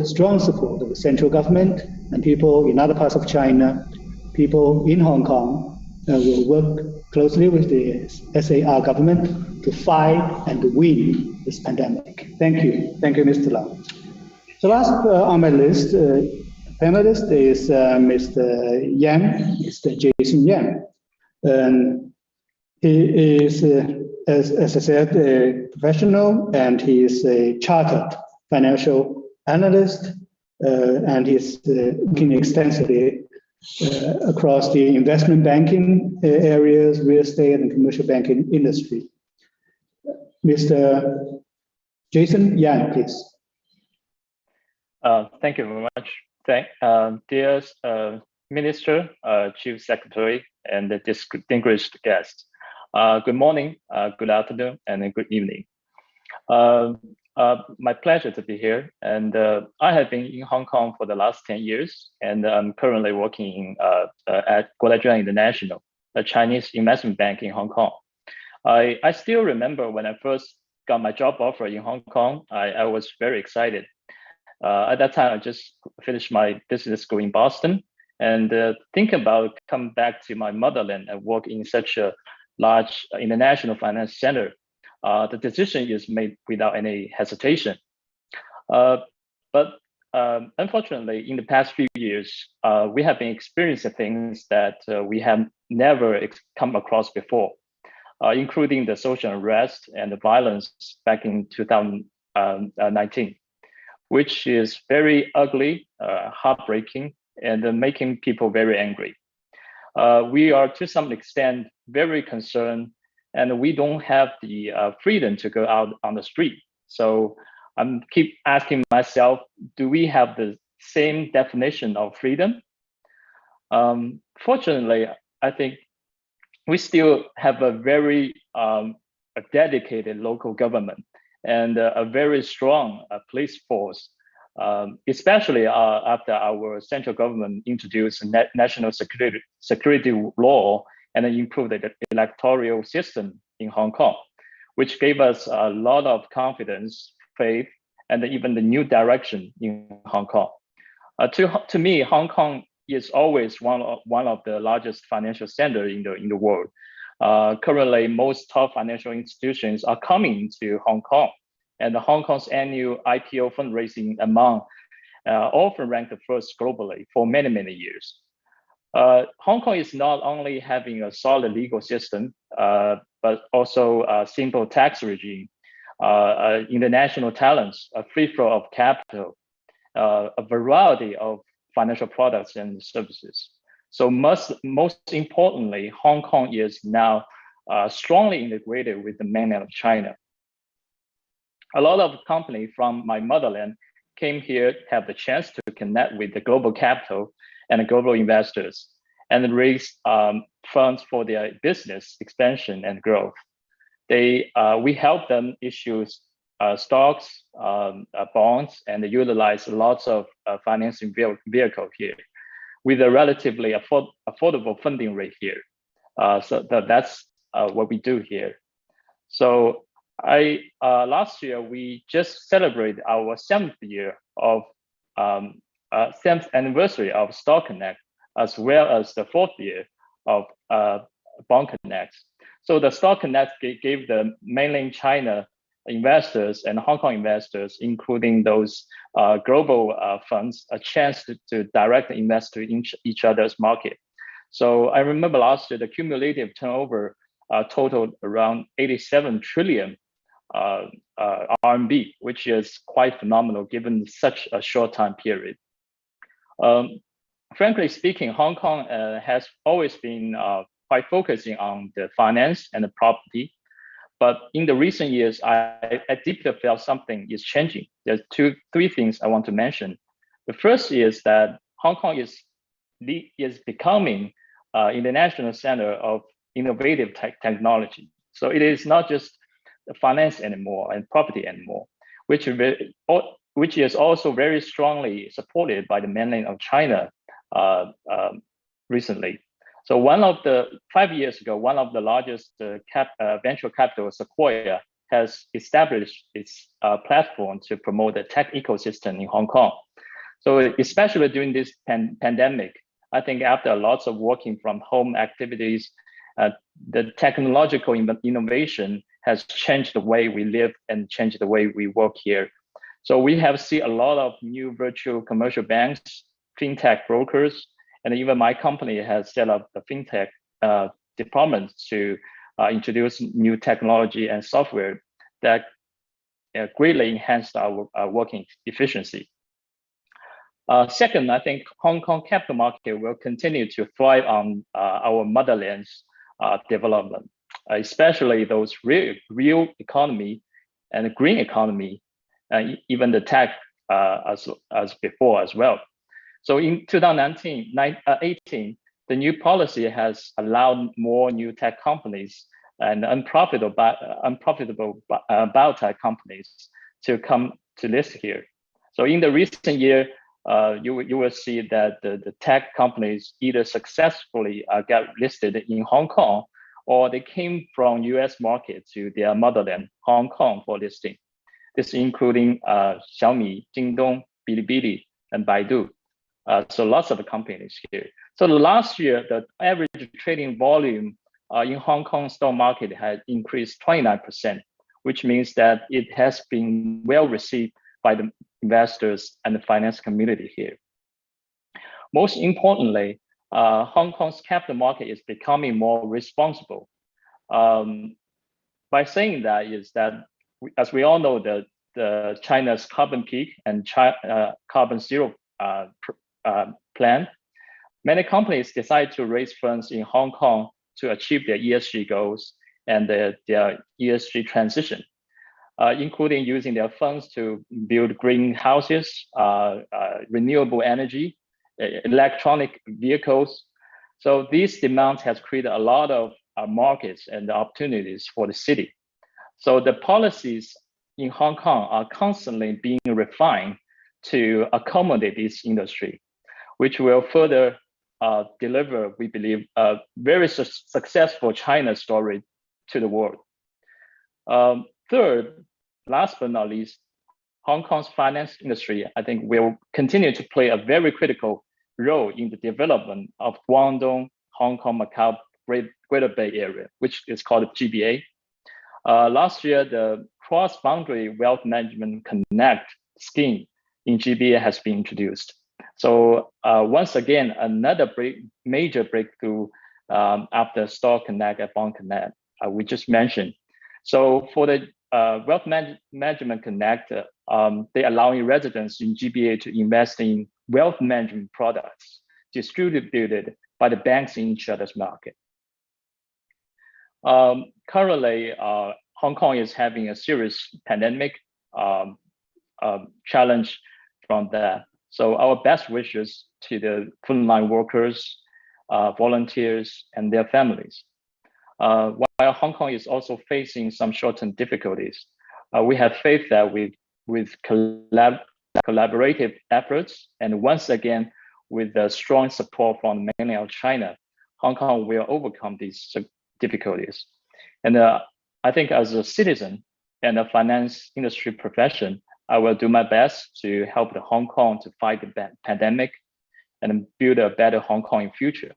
strong support of the central government and people in other parts of China, people in Hong Kong will work closely with the SAR government to fight and to win this pandemic. Thank you. Thank you, Mr. Lau. The last on my list, panelist is Mr. Yan, Mr. Jason Yan. He is, as I said, a professional, and he is a chartered financial analyst, and he's looking extensively across the investment banking areas, real estate and commercial banking industry. Mr. Jason Yan, please. Thank you very much. Dear Minister, Chief Secretary, and the distinguished guests. Good morning, good afternoon, and good evening. My pleasure to be here. And I have been in Hong Kong for the last 10 years, and I'm currently working at Guotai International, a Chinese investment bank in Hong Kong. I still remember when I first got my job offer in Hong Kong, I was very excited. At that time, I just finished my business school in Boston, and think about coming back to my motherland and work in such a large international finance center. The decision is made without any hesitation. But unfortunately, in the past few years, we have been experiencing things that we have never come across before, including the social unrest and the violence back in 2019, which is very ugly, heartbreaking, and making people very angry. We are, to some extent, very concerned, and we don't have the freedom to go out on the street. So I keep asking myself, do we have the same definition of freedom? Fortunately, I think we still have a very a dedicated local government and a very strong police force, especially after our central government introduced a national security law and improved the electoral system in Hong Kong, which gave us a lot of confidence, faith, and even the new direction in Hong Kong. To me, Hong Kong is always one of the largest financial centers in the world. Currently, most top financial institutions are coming to Hong Kong, and Hong Kong's annual IPO fundraising amount often ranked the first globally for many, many years. Hong Kong is not only having a solid legal system, but also a simple tax regime, international talents, a free flow of capital, a variety of financial products and services. So most importantly, Hong Kong is now strongly integrated with the mainland of China. A lot of companies from my motherland came here to have the chance to connect with the global capital and the global investors and raise funds for their business expansion and growth. We help them issue stocks, bonds, and utilize lots of financing vehicle here with a relatively affordable funding rate here. So that's what we do here. So last year, we just celebrated our 7th anniversary of Stock Connect, as well as the 4th year of Bond Connect. So the Stock Connect gave the mainland China investors and Hong Kong investors, including those global funds, a chance to directly invest in each other's market. So I remember last year, the cumulative turnover totaled around 87 trillion RMB, which is quite phenomenal given such a short time period. Frankly speaking, Hong Kong has always been quite focusing on the finance and the property. But in the recent years, I deeply felt something is changing. There's three things I want to mention. The first is that Hong Kong is becoming an international center of innovative technology. So it is not just finance anymore and property anymore, which is also very strongly supported by the mainland of China recently. So 5 years ago, one of the largest venture capital, Sequoia, has established its platform to promote the tech ecosystem in Hong Kong. So especially during this pandemic, I think after lots of working from home activities, the technological innovation has changed the way we live and changed the way we work here. So we have seen a lot of new virtual commercial banks, fintech brokers, and even my company has set up a fintech department to introduce new technology and software that greatly enhanced our working efficiency. Second, I think Hong Kong capital market will continue to thrive on our motherland's development, especially those real economy and green economy, even the tech as before as well. So in 2018, the new policy has allowed more new tech companies and unprofitable biotech companies to come to list here. So in the recent year, you will see that the tech companies either successfully got listed in Hong Kong, or they came from US market to their motherland, Hong Kong, for listing. This including Xiaomi, Jingdong, Bilibili, and Baidu. So lots of companies here. So last year, the average trading volume in Hong Kong stock market had increased 29%, which means that it has been well received by the investors and the finance community here. Most importantly, Hong Kong's capital market is becoming more responsible. By saying that is that, as we all know, the China's carbon peak and carbon zero plan, many companies decide to raise funds in Hong Kong to achieve their ESG goals and their ESG transition, including using their funds to build greenhouses, renewable energy, electronic vehicles. So these demands has created a lot of markets and opportunities for the city. So the policies in Hong Kong are constantly being refined to accommodate this industry, which will further deliver, we believe, a very successful China story to the world. Third, last but not least, Hong Kong's finance industry, I think, will continue to play a very critical role in the development of Guangdong, Hong Kong, Macau, Greater Bay Area, which is called GBA. Last year, the Cross-Boundary Wealth Management Connect scheme in GBA has been introduced. So once again, another major breakthrough after Store Connect and Bond Connect we just mentioned. So for the Wealth Management Connect, they allowing residents in GBA to invest in wealth management products distributed by the banks in each other's market. Currently, Hong Kong is having a serious pandemic challenge from that. So our best wishes to the frontline workers, volunteers, and their families. While Hong Kong is also facing some short-term difficulties, we have faith that with collaborative efforts, and once again, with the strong support from mainland China, Hong Kong will overcome these difficulties. And I think as a citizen and a finance industry profession, I will do my best to help the Hong Kong to fight the pandemic and build a better Hong Kong in future.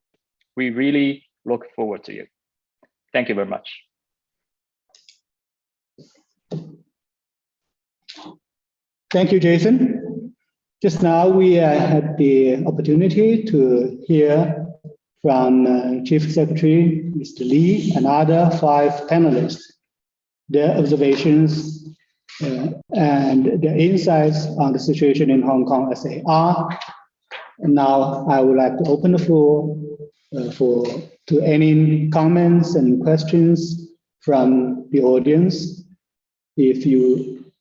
We really look forward to it. Thank you very much. Thank you, Jason. Just now, we had the opportunity to hear from Chief Secretary Mr. Lee and other 5 panelists, their observations and their insights on the situation in Hong Kong as they are. And now I would like to open the floor to any comments and questions from the audience. If you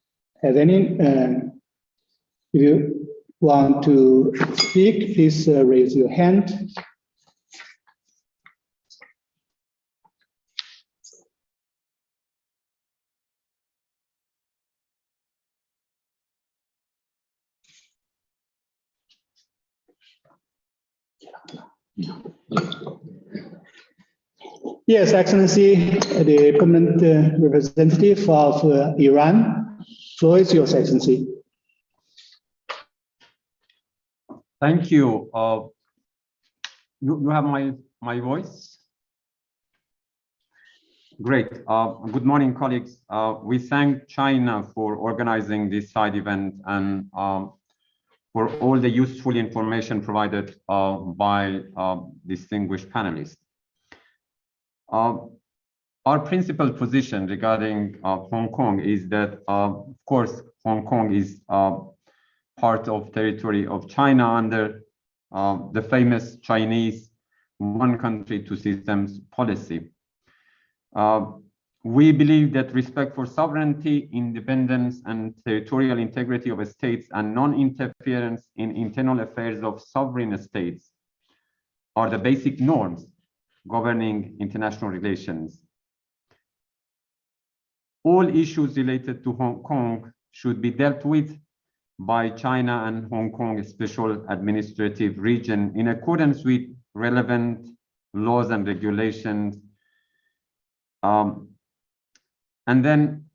have any, if you want to speak, please raise your hand. Yes, Excellency, the permanent representative of Iran. Floor is yours, Excellency. Thank you. You have my voice? Great. Good morning, colleagues. We thank China for organizing this side event and for all the useful information provided by distinguished panelists. Our principal position regarding Hong Kong is that, of course, Hong Kong is part of territory of China under the famous Chinese one country, two systems policy. We believe that respect for sovereignty, independence, and territorial integrity of states and non-interference in internal affairs of sovereign states are the basic norms governing international relations. All issues related to Hong Kong should be dealt with by China and Hong Kong Special Administrative Region in accordance with relevant laws and regulations. And then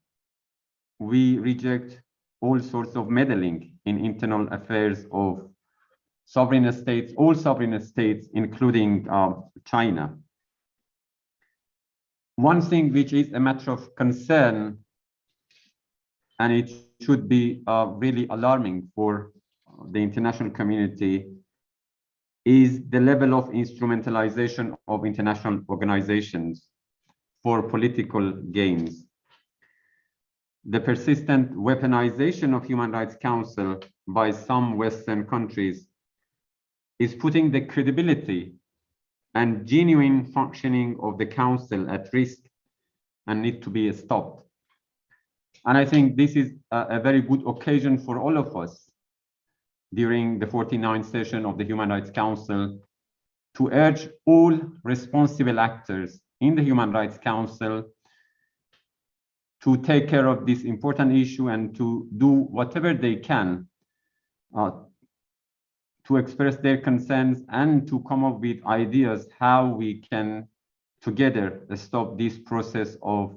we reject all sorts of meddling in internal affairs of sovereign states, all sovereign states, including China. One thing which is a matter of concern, and it should be really alarming for the international community, is the level of instrumentalization of international organizations for political gains. The persistent weaponization of Human Rights Council by some Western countries is putting the credibility and genuine functioning of the Council at risk and need to be stopped. And I think this is a very good occasion for all of us during the 49th session of the Human Rights Council to urge all responsible actors in the Human Rights Council to take care of this important issue and to do whatever they can to express their concerns and to come up with ideas how we can together stop this process of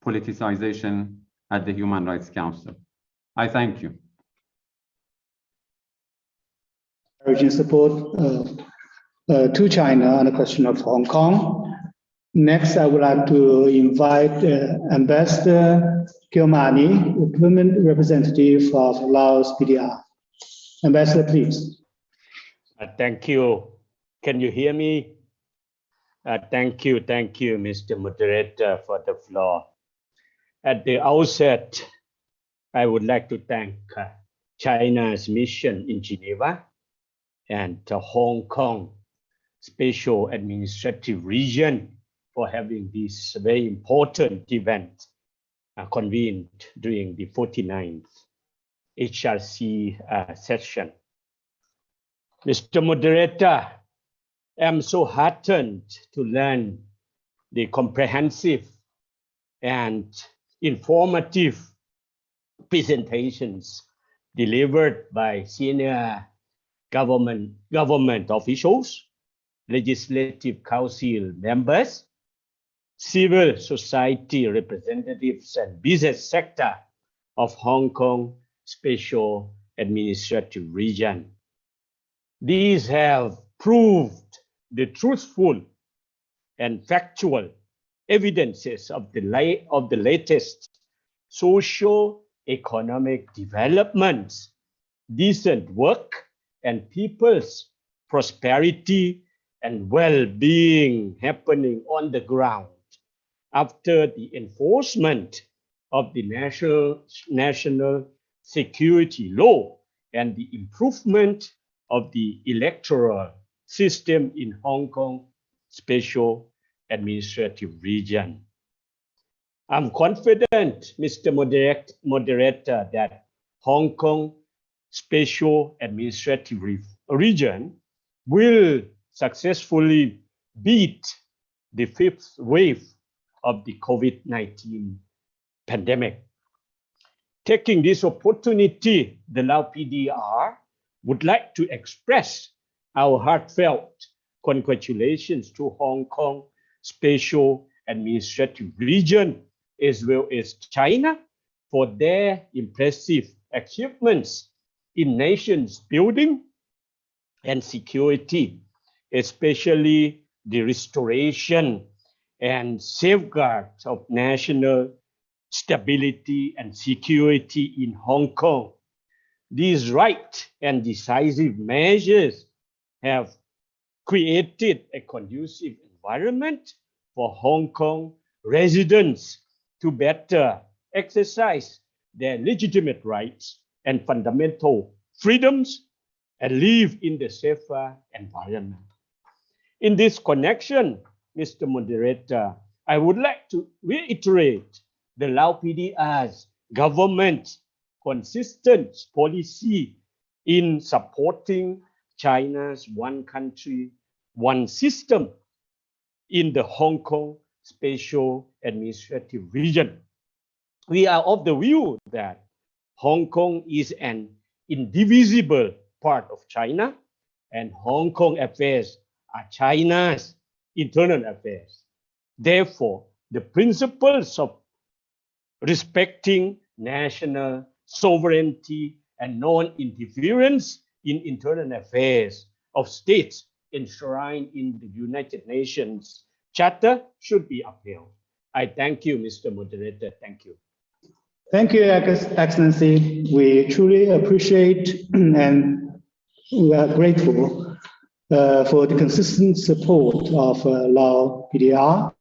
politicization at the Human Rights Council. I thank you. Urging support to China on the question of Hong Kong. Next, I would like to invite Ambassador Kilmani, the permanent representative of Laos PDR. Ambassador, please. Thank you. Can you hear me? Thank you, Mr. Moderator, for the floor. At the outset, I would like to thank China's mission in Geneva and the Hong Kong Special Administrative Region for having this very important event convened during the 49th HRC session. Mr. Moderator, I'm so heartened to learn the comprehensive and informative presentations delivered by senior government officials, legislative council members, civil society representatives, and business sector of Hong Kong Special Administrative Region. These have proved the truthful and factual evidences of the latest socio-economic developments, decent work, and people's prosperity and well-being happening on the ground after the enforcement of the national security law and the improvement of the electoral system in Hong Kong Special Administrative Region. I'm confident, Mr. Moderator, that Hong Kong Special Administrative Region will successfully beat the fifth wave of the COVID-19 pandemic. Taking this opportunity, the Lao PDR would like to express our heartfelt congratulations to Hong Kong Special Administrative Region as well as China for their impressive achievements in nations building and security, especially the restoration and safeguard of national stability and security in Hong Kong. These right and decisive measures have created a conducive environment for Hong Kong residents to better exercise their legitimate rights and fundamental freedoms and live in the safer environment. In this connection, Mr. Moderator, I would like to reiterate the Lao PDR's government's consistent policy in supporting China's one country, one system in the Hong Kong Special Administrative Region. We are of the view that Hong Kong is an indivisible part of China, and Hong Kong affairs are China's internal affairs. Therefore, the principles of respecting national sovereignty and non-interference in internal affairs of states enshrined in the United Nations Charter should be upheld. I thank you, Mr. Moderator. Thank you. Thank you, Excellency. We truly appreciate and we are grateful for the consistent support of Lao PDR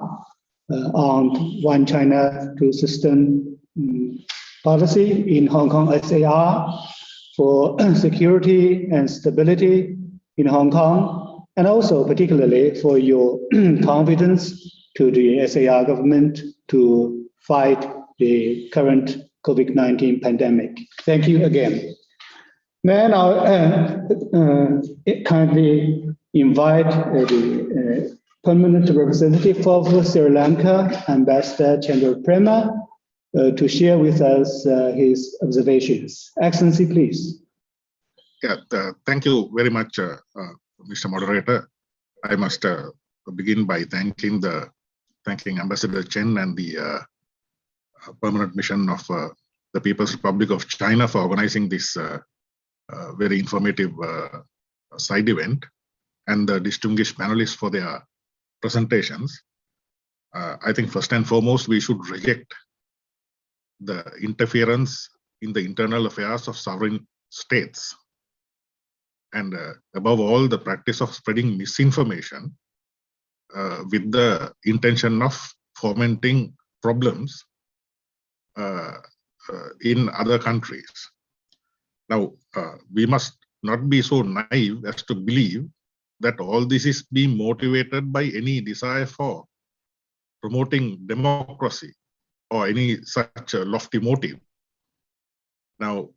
on One China, Two System policy in Hong Kong SAR for security and stability in Hong Kong, and also particularly for your confidence to the SAR government to fight the current COVID-19 pandemic. Thank you again. May I now kindly invite the permanent representative of Sri Lanka, Ambassador Chandra Prema, to share with us his observations. Excellency, please. Yeah, thank you very much, Mr. Moderator. I must begin by thanking Ambassador Chen and the permanent mission of the People's Republic of China for organizing this very informative side event, and the distinguished panelists for their presentations. I think first and foremost, we should reject the interference in the internal affairs of sovereign states and above all, the practice of spreading misinformation with the intention of fomenting problems in other countries. Now, we must not be so naive as to believe that all this is being motivated by any desire for promoting democracy or any such lofty motive. Now,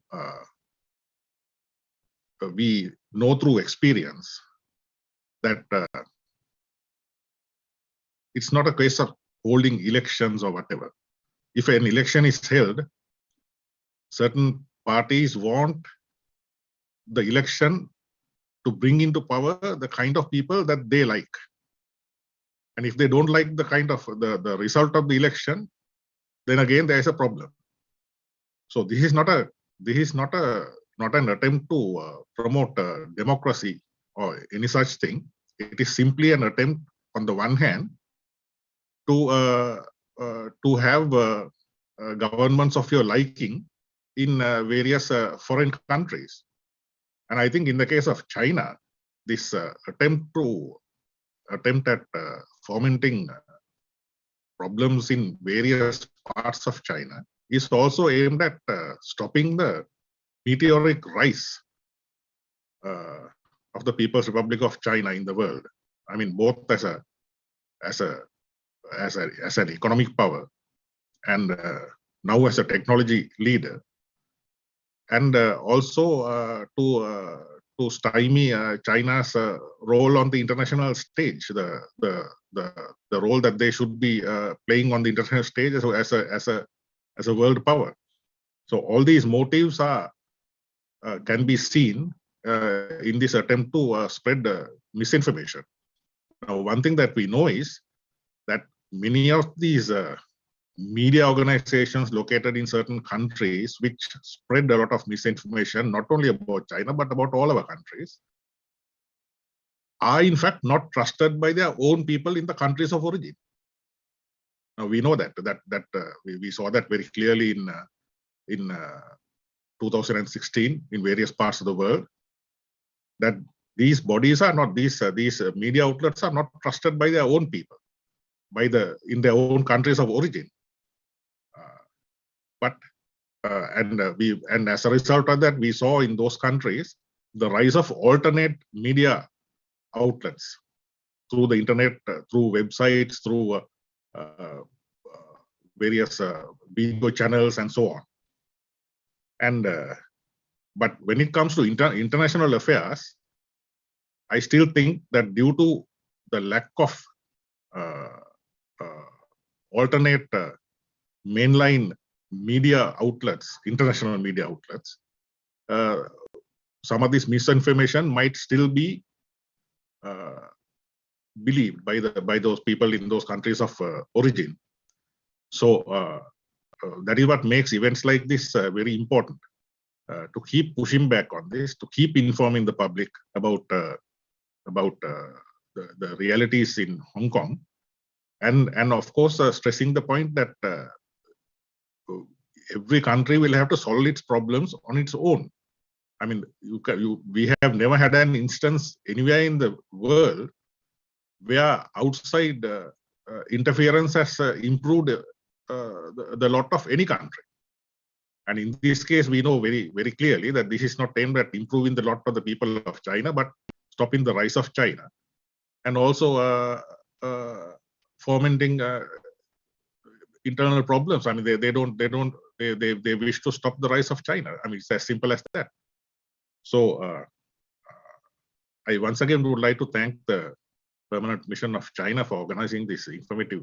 we know through experience that it's not a case of holding elections or whatever. If an election is held, certain parties want the election to bring into power the kind of people that they like. And if they don't like the kind of the result of the election, then again there is a problem. So this is not an attempt to promote democracy or any such thing. It is simply an attempt, on the one hand, to have governments of your liking in various foreign countries. And I think in the case of China, this attempt at fomenting problems in various parts of China is also aimed at stopping the meteoric rise of the People's Republic of China in the world. I mean, both as an economic power and now as a technology leader, and also to stymie China's role on the international stage, the role that they should be playing on the international stage as a world power. So all these motives can be seen in this attempt to spread misinformation. Now, one thing that we know is that many of these media organizations located in certain countries, which spread a lot of misinformation, not only about China, but about all our countries, are in fact not trusted by their own people in the countries of origin. Now, we know that we saw that very clearly in 2016 in various parts of the world, that these bodies are not, these media outlets are not trusted by their own people, in their own countries of origin. And as a result of that, we saw in those countries the rise of alternate media outlets through the internet, through websites, through various video channels, and so on. And but when it comes to international affairs, I still think that due to the lack of alternate mainline media outlets, international media outlets, some of this misinformation might still be believed by those people in those countries of origin. So that is what makes events like this very important, to keep pushing back on this, to keep informing the public about the realities in Hong Kong, and of course stressing the point that every country will have to solve its problems on its own. I mean, we have never had an instance anywhere in the world where outside interference has improved the lot of any country. And in this case, we know very, very clearly that this is not aimed at improving the lot of the people of China, but stopping the rise of China, and also fomenting internal problems. I mean, they wish to stop the rise of China. I mean, it's as simple as that. So I once again would like to thank the Permanent Mission of China for organizing this informative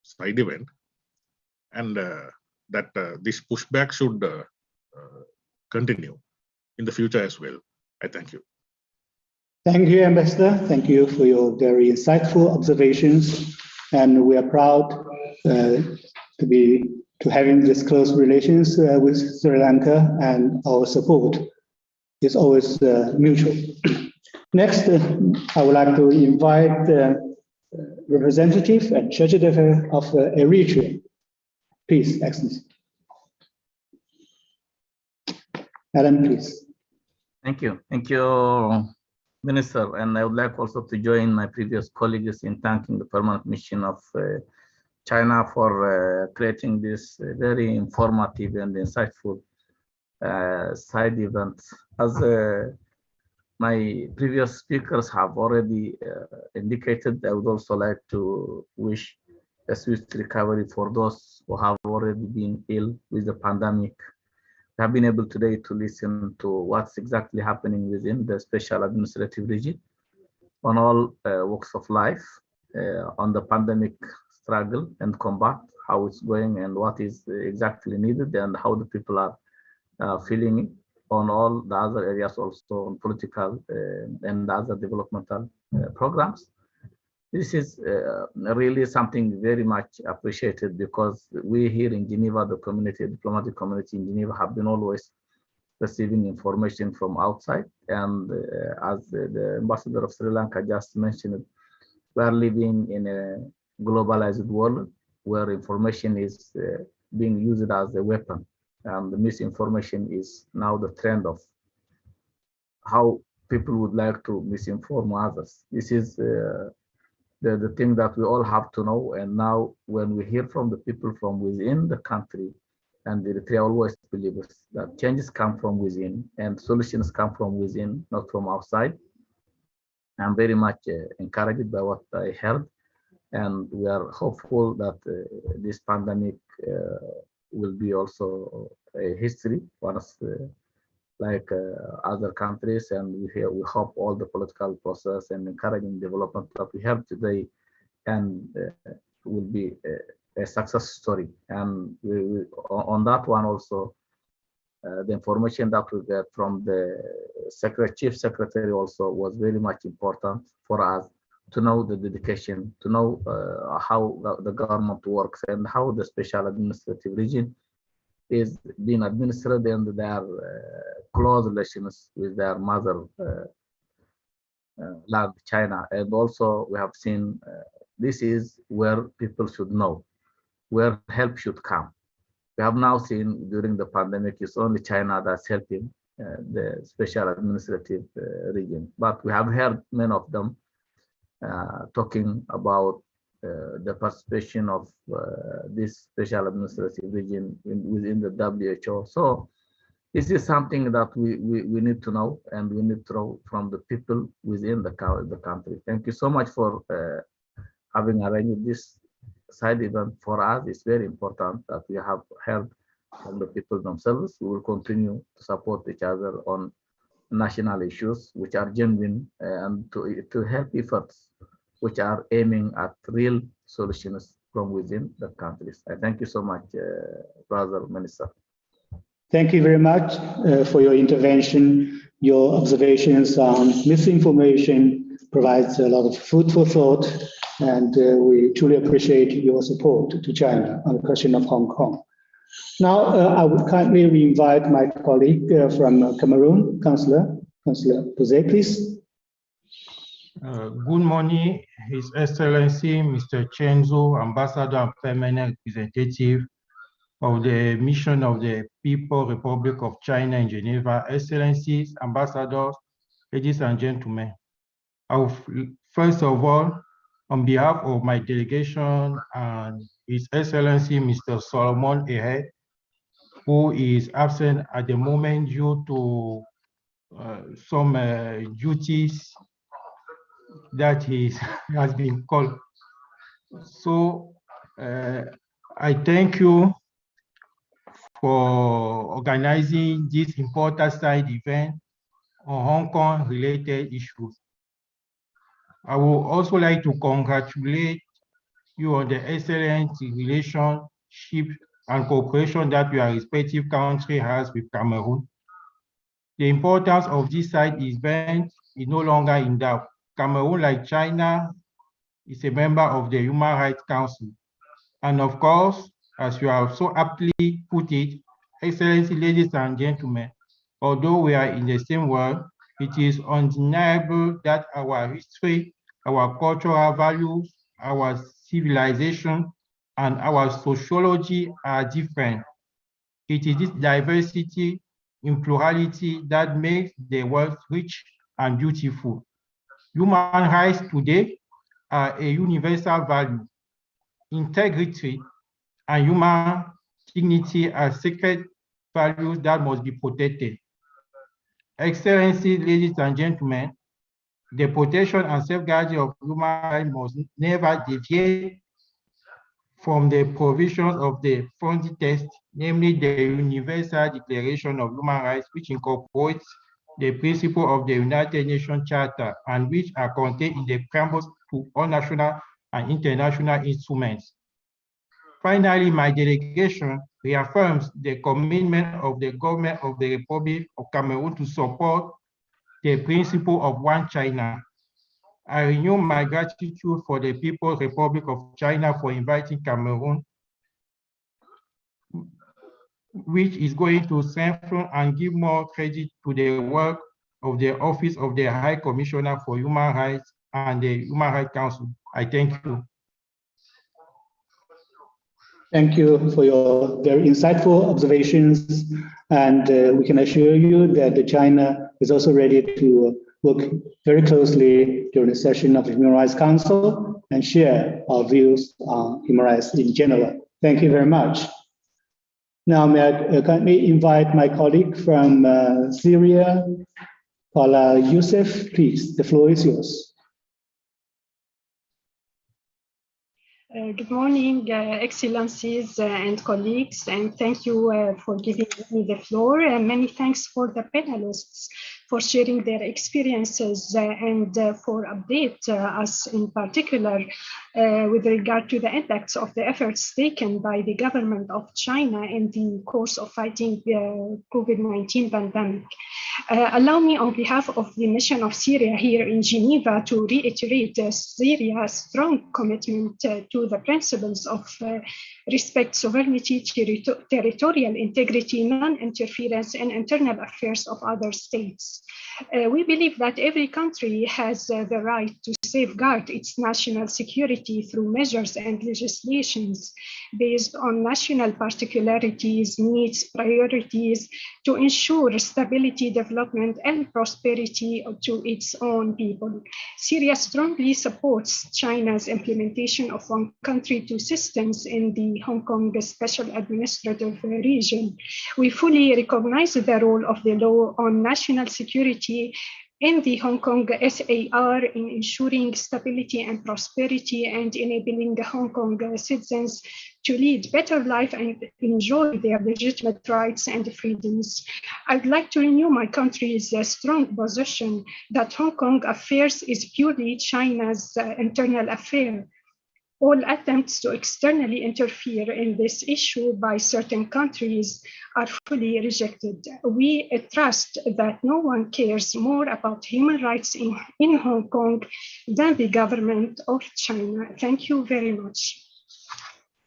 side event, and that this pushback should continue in the future as well. I thank you. Thank you, Ambassador. Thank you for your very insightful observations, and we are proud to having this close relations with Sri Lanka, and our support is always mutual. Next, I would like to invite the representative and treasurer of Eritrea. Please, Excellency. Adam, please. Thank you, Minister. And I would like also to join my previous colleagues in thanking the permanent mission of China for creating this very informative and insightful side events. As my previous speakers have already indicated, I would also like to wish a swift recovery for those who have already been ill with the pandemic. We have been able today to listen to what's exactly happening within the special administrative region on all walks of life, on the pandemic struggle and combat, how it's going and what is exactly needed and how the people are feeling it, on all the other areas also on political and other developmental programs. This is really something very much appreciated because we here in Geneva, the diplomatic community in Geneva have been always receiving information from outside. And as the ambassador of Sri Lanka just mentioned, we are living in a globalized world where information is being used as a weapon. And the misinformation is now the trend of how people would like to misinform others. This is the thing that we all have to know. And now when we hear from the people from within the country, and Eritrea always believes that changes come from within and solutions come from within, not from outside. I'm very much encouraged by what I heard. And we are hopeful that this pandemic will be also a history, once like other countries, and we hope all the political process and encouraging development that we have today and will be a success story. And we on that one also, the information that we get from the chief secretary also was very much important for us to know the dedication, to know how the government works and how the special administrative region is being administered and their close relations with their mother land, China. And also we have seen this is where people should know, where help should come. We have now seen during the pandemic, it's only China that's helping the special administrative region. But we have heard many of them talking about the participation of this special administrative region within the WHO. So this is something that we need to know, and we need to know from the people within the country. Thank you so much for having arranged this side event for us. It's very important that we have heard from the people themselves. We will continue to support each other on national issues which are genuine and to help efforts which are aiming at real solutions from within the countries. I thank you so much, Brother Minister. Thank you very much for your intervention. Your observations on misinformation provides a lot of food for thought, and we truly appreciate your support to China on the question of Hong Kong. Now, I would kindly invite my colleague from Cameroon, Councillor Posey, please. Good morning, His Excellency, Mr. Chenzo, Ambassador and Permanent Representative of the Mission of the People Republic of China in Geneva, Excellencies, Ambassadors, ladies and gentlemen. First of all, on behalf of my delegation and His Excellency, Mr. Solomon Ehe, who is absent at the moment due to some duties that he has been called. So I thank you for organizing this important side event on Hong Kong related issues. I would also like to congratulate you on the excellent relationship and cooperation that your respective country has with Cameroon. The importance of this side event is no longer in doubt. Cameroon, like China, is a member of the Human Rights Council. And of course, as you have so aptly put it, Excellency, ladies and gentlemen, although we are in the same world, it is undeniable that our history, our cultural values, our civilization, and our sociology are different. It is this diversity in plurality that makes the world rich and beautiful. Human rights today are a universal value. Integrity and human dignity are sacred values that must be protected. Excellencies, ladies and gentlemen, the protection and safeguarding of human rights must never deviate from the provisions of the founding text, namely the Universal Declaration of Human Rights, which incorporates the principle of the United Nations Charter and which are contained in the preamble to all national and international instruments. Finally, my delegation reaffirms the commitment of the government of the Republic of Cameroon to support the principle of one China. I renew my gratitude for the People's Republic of China for inviting Cameroon, which is going to strengthen and give more credit to the work of the Office of the High Commissioner for Human Rights and the Human Rights Council. I thank you. Thank you for your very insightful observations. And we can assure you that China is also ready to work very closely during the session of the Human Rights Council and share our views on human rights in general. Thank you very much. Now, may I kindly invite my colleague from Syria, Paula Youssef, please, the floor is yours. Good morning, Excellencies and colleagues, and thank you for giving me the floor. And many thanks for the panelists for sharing their experiences and for update us in particular with regard to the impacts of the efforts taken by the government of China in the course of fighting the COVID-19 pandemic. Allow me on behalf of the mission of Syria here in Geneva to reiterate Syria's strong commitment to the principles of respect, sovereignty, territorial integrity, non-interference in internal affairs of other states. We believe that every country has the right to safeguard its national security through measures and legislations based on national particularities, needs, priorities to ensure stability, development, and prosperity to its own people. Syria strongly supports China's implementation of one country, two systems in the Hong Kong Special Administrative Region. We fully recognize the role of the law on national security in the Hong Kong SAR in ensuring stability and prosperity and enabling the Hong Kong citizens to lead better life and enjoy their legitimate rights and freedoms. I'd like to renew my country's strong position that Hong Kong affairs is purely China's internal affair. All attempts to externally interfere in this issue by certain countries are fully rejected. We trust that no one cares more about human rights in Hong Kong than the government of China. Thank you very much.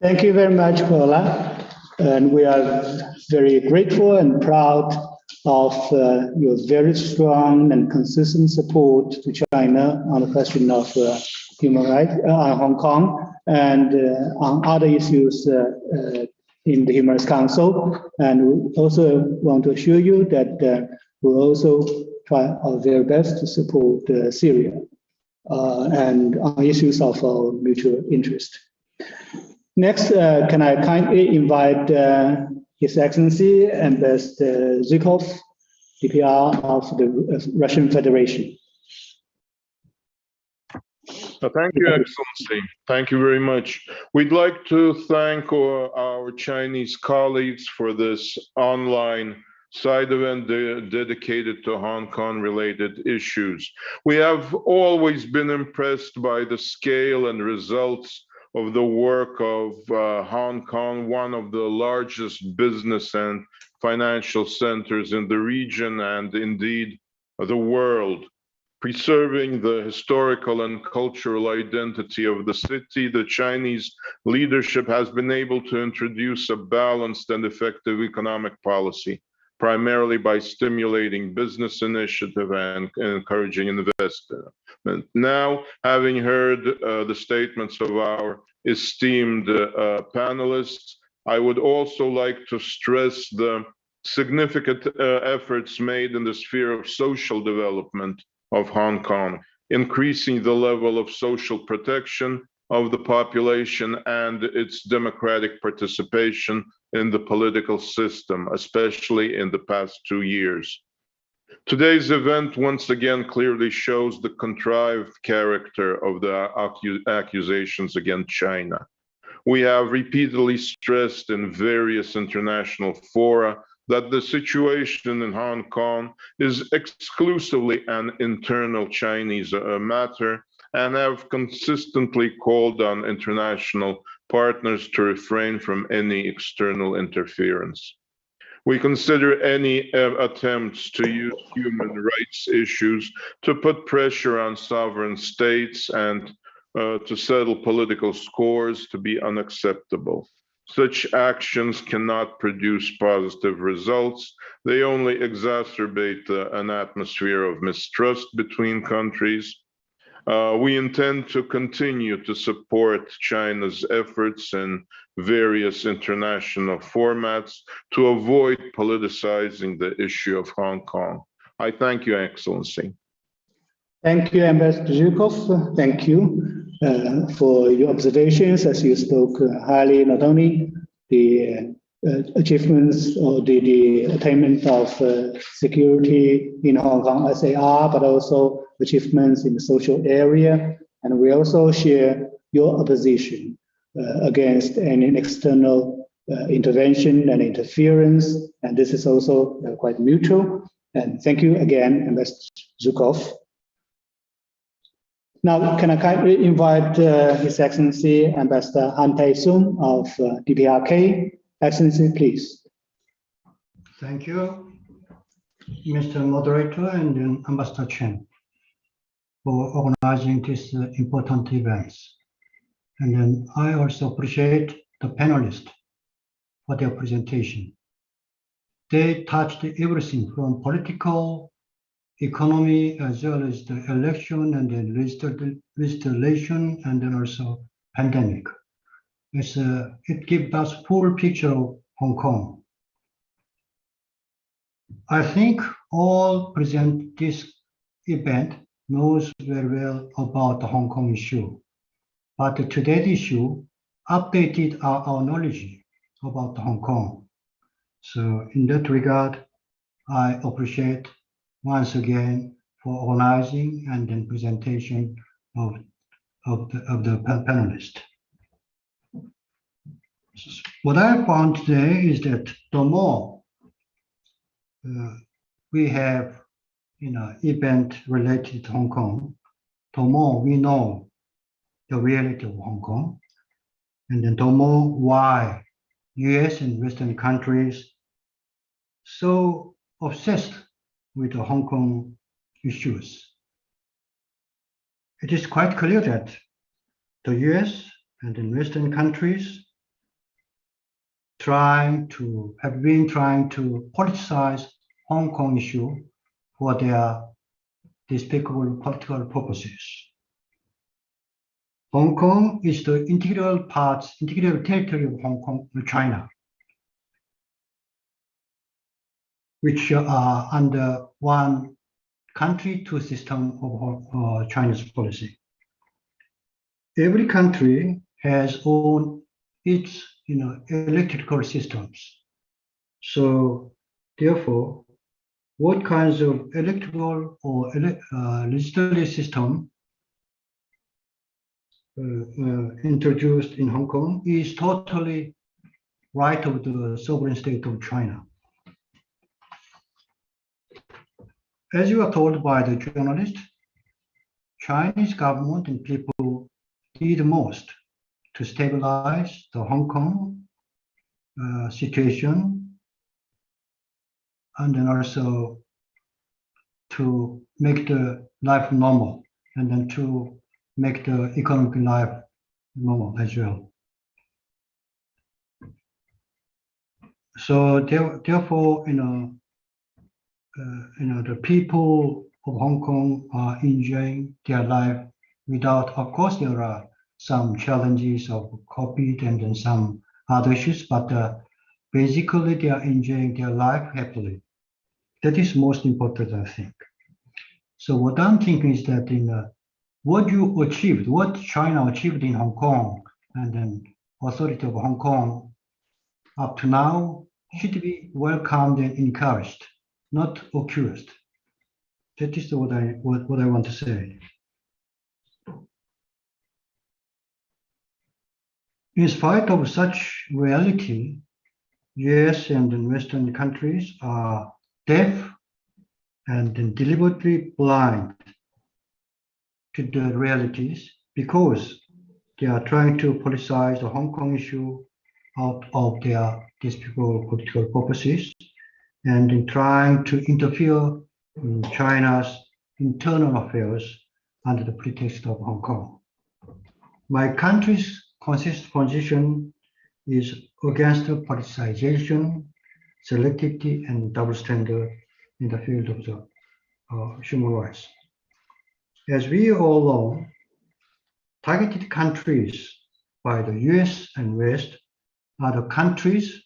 Thank you very much, Paula. And we are very grateful and proud of your very strong and consistent support to China on the question of human rights on Hong Kong and on other issues in the Human Rights Council. And we also want to assure you that we'll also try our very best to support Syria and on issues of our mutual interest. Next, can I kindly invite His Excellency Ambassador Zhukov, DPR of the Russian Federation. Thank you, Excellency. Thank you very much. We'd like to thank our Chinese colleagues for this online side event dedicated to Hong Kong related issues. We have always been impressed by the scale and results of the work of Hong Kong, one of the largest business and financial centers in the region and indeed the world. Preserving the historical and cultural identity of the city, the Chinese leadership has been able to introduce a balanced and effective economic policy, primarily by stimulating business initiative and encouraging investment. Now, having heard the statements of our esteemed panelists, I would also like to stress the significant efforts made in the sphere of social development of Hong Kong, increasing the level of social protection of the population and its democratic participation in the political system, especially in the past 2 years. Today's event once again clearly shows the contrived character of the accusations against China. We have repeatedly stressed in various international fora that the situation in Hong Kong is exclusively an internal Chinese matter, and have consistently called on international partners to refrain from any external interference. We consider any attempts to use human rights issues to put pressure on sovereign states and to settle political scores to be unacceptable. Such actions cannot produce positive results. They only exacerbate an atmosphere of mistrust between countries. We intend to continue to support China's efforts in various international formats to avoid politicizing the issue of Hong Kong. I thank you, Excellency. Thank you, Ambassador Zhukov. Thank you for your observations as you spoke highly, not only the achievements or the attainment of security in Hong Kong as they are, but also achievements in the social area. And we also share your opposition against any external intervention and interference. And this is also quite mutual. And thank you again, Ambassador Zhukov. Now, can I kindly invite His Excellency Ambassador Han Tae-sung of DPRK. Excellency, please. Thank you, Mr. Moderator and Ambassador Chen, for organizing this important events. And then I also appreciate the panelists for their presentation. They touched everything from political, economy, as well as the election and then legislation, and then also pandemic. It gives us full picture of Hong Kong. I think all present this event knows very well about the Hong Kong issue, but today's issue updated our knowledge about Hong Kong. So in that regard, I appreciate once again for organizing and then presentation of the panelists. What I found today is that the more we have event related to Hong Kong, the more we know the reality of Hong Kong, and then the more why US and Western countries so obsessed with the Hong Kong issues. It is quite clear that the US and the Western countries have been trying to politicize Hong Kong issue for their despicable political purposes. Hong Kong is the integral territory of Hong Kong, China, which are under one country, two system of Chinese policy. Every country has its electrical systems. So therefore, what kinds of electoral or legislative system introduced in Hong Kong is totally right of the sovereign state of China. As you are told by the journalist, Chinese government and people did most to stabilize the Hong Kong situation, and then also to make the life normal, and then to make the economic life normal as well. So therefore, the people of Hong Kong are enjoying their life without, of course, there are some challenges of COVID and then some other issues, but basically they are enjoying their life happily. That is most important, I think. So what I'm thinking is that what China achieved in Hong Kong and then authority of Hong Kong up to now should be welcomed and encouraged, not accused. That is what I want to say. In spite of such reality, US and Western countries are deaf and deliberately blind to the realities because they are trying to politicize the Hong Kong issue out of their despicable political purposes and in trying to interfere in China's internal affairs under the pretext of Hong Kong. My country's consistent position is against politicization, selectivity, and double standard in the field of the human rights. As we all know, targeted countries by the US and West are the countries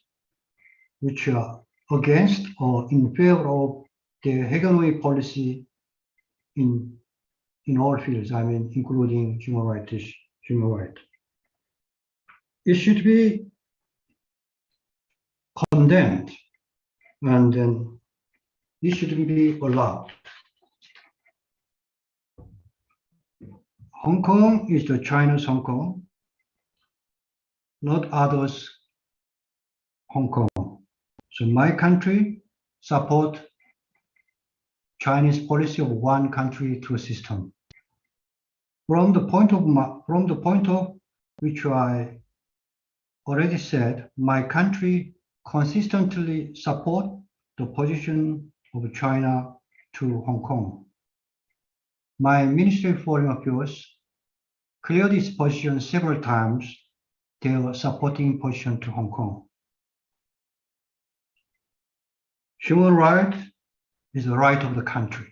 which are against or in favor of the hegemony policy in all fields, I mean, including human rights. It should be condemned and then it shouldn't be allowed. Hong Kong is the China's Hong Kong, not others' Hong Kong. So my country support Chinese policy of one country, two system. From the point of which I already said, my country consistently support the position of China to Hong Kong. My Ministry of Foreign Affairs cleared its position several times, their supporting position to Hong Kong. Human rights is the right of the country.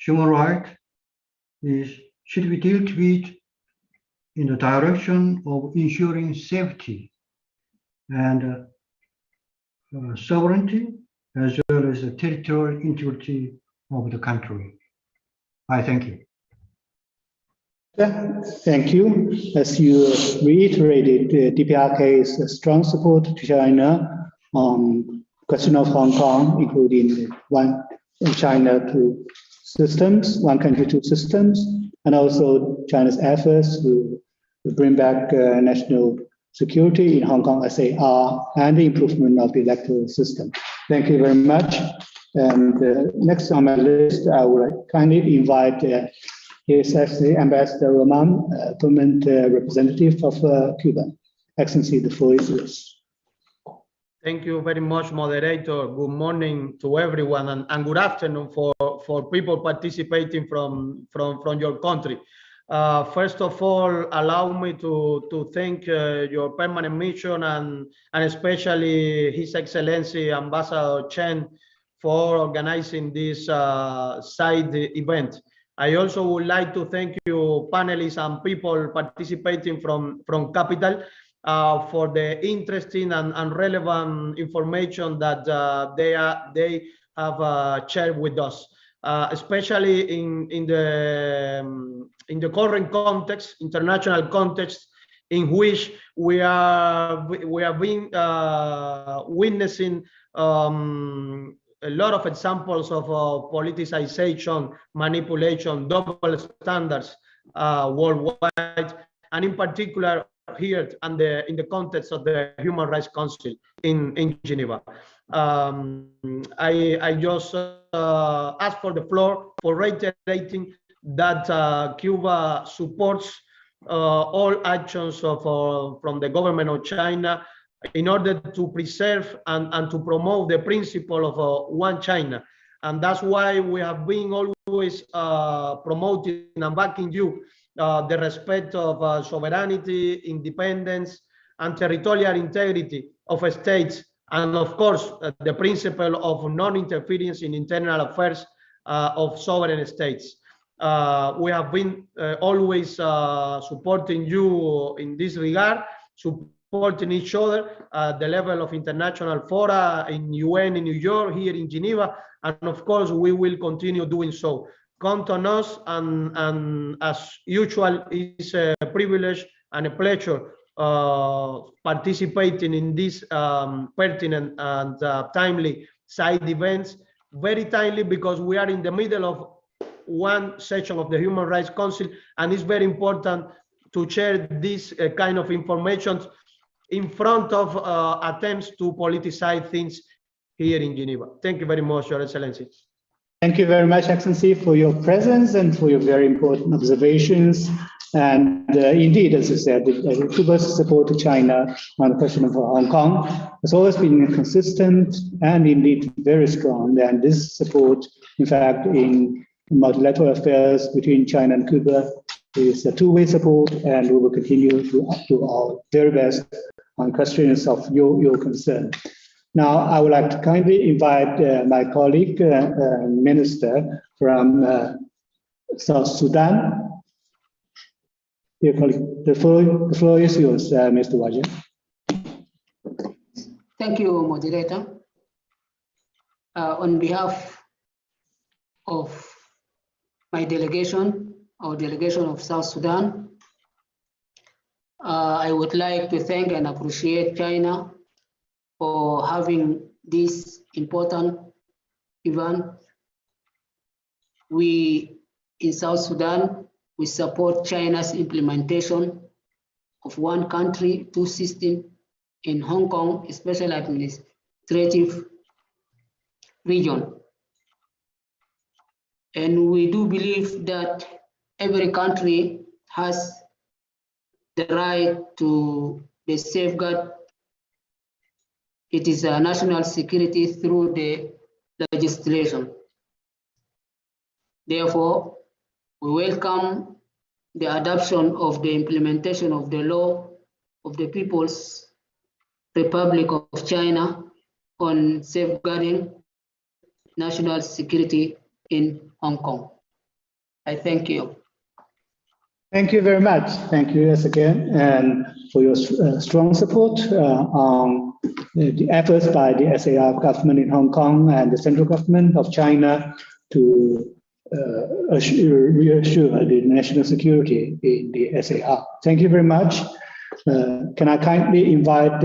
Human rights should be dealt with in the direction of ensuring safety and sovereignty, as well as the territorial integrity of the country. I thank you. Thank you. As you reiterated, DPRK's strong support to China on question of Hong Kong, including one China two systems, one country two systems, and also China's efforts to bring back national security in Hong Kong SAR and the improvement of the electoral system. Thank you very much. And next on my list, I would kindly invite His Excellency Ambassador Roman, permanent representative of Cuba. Excellency, the floor is yours. Thank you very much, moderator. Good morning to everyone, and good afternoon for people participating from your country. First of all, allow me to thank your permanent mission and especially His Excellency Ambassador Chen for organizing this side event. I also would like to thank you, panelists and people participating from Capital, for the interesting and relevant information that they have shared with us, especially in the current context, international context, in which we have been witnessing a lot of examples of politicization, manipulation, double standards worldwide, and in particular here and in the context of the Human Rights Council in Geneva. I just ask for the floor for reiterating that Cuba supports all actions from the government of China in order to preserve and to promote the principle of one China. And that's why we have been always promoting and backing you the respect of sovereignty, independence, and territorial integrity of states, and of course, the principle of non-interference in internal affairs of sovereign states. We have been always supporting you in this regard, supporting each other at the level of international fora, in UN in New York, here in Geneva, and of course we will continue doing so. Count on us, and as usual, it's a privilege and a pleasure participating in these pertinent and timely side events. Very timely because we are in the middle of one session of the Human Rights Council, and it's very important to share this kind of information in front of attempts to politicize things here in Geneva. Thank you very much, Your Excellency. Thank you very much, Excellency, for your presence and for your very important observations. And indeed, as you said, Cuba's support to China on the question of Hong Kong has always been consistent and indeed very strong. And this support, in fact, in multilateral affairs between China and Cuba is a two-way support, and we will continue to do our very best on questions of your concern. Now, I would like to kindly invite my colleague, Minister from South Sudan. Dear colleague, the floor is yours, Mr. Waja. Thank you, Moderator. On behalf of my delegation, our delegation of South Sudan, I would like to thank and appreciate China for having this important event. We in South Sudan, we support China's implementation of one country, two systems in Hong Kong, a special administrative region. And we do believe that every country has the right to the safeguard it is a national security through the legislation. Therefore, we welcome the adoption of the implementation of the law of the People's Republic of China on safeguarding national security in Hong Kong. I thank you. Thank you very much. Thank you once again, and for your strong support on the efforts by the SAR government in Hong Kong and the central government of China to reassure the national security in the SAR. Thank you very much. Can I kindly invite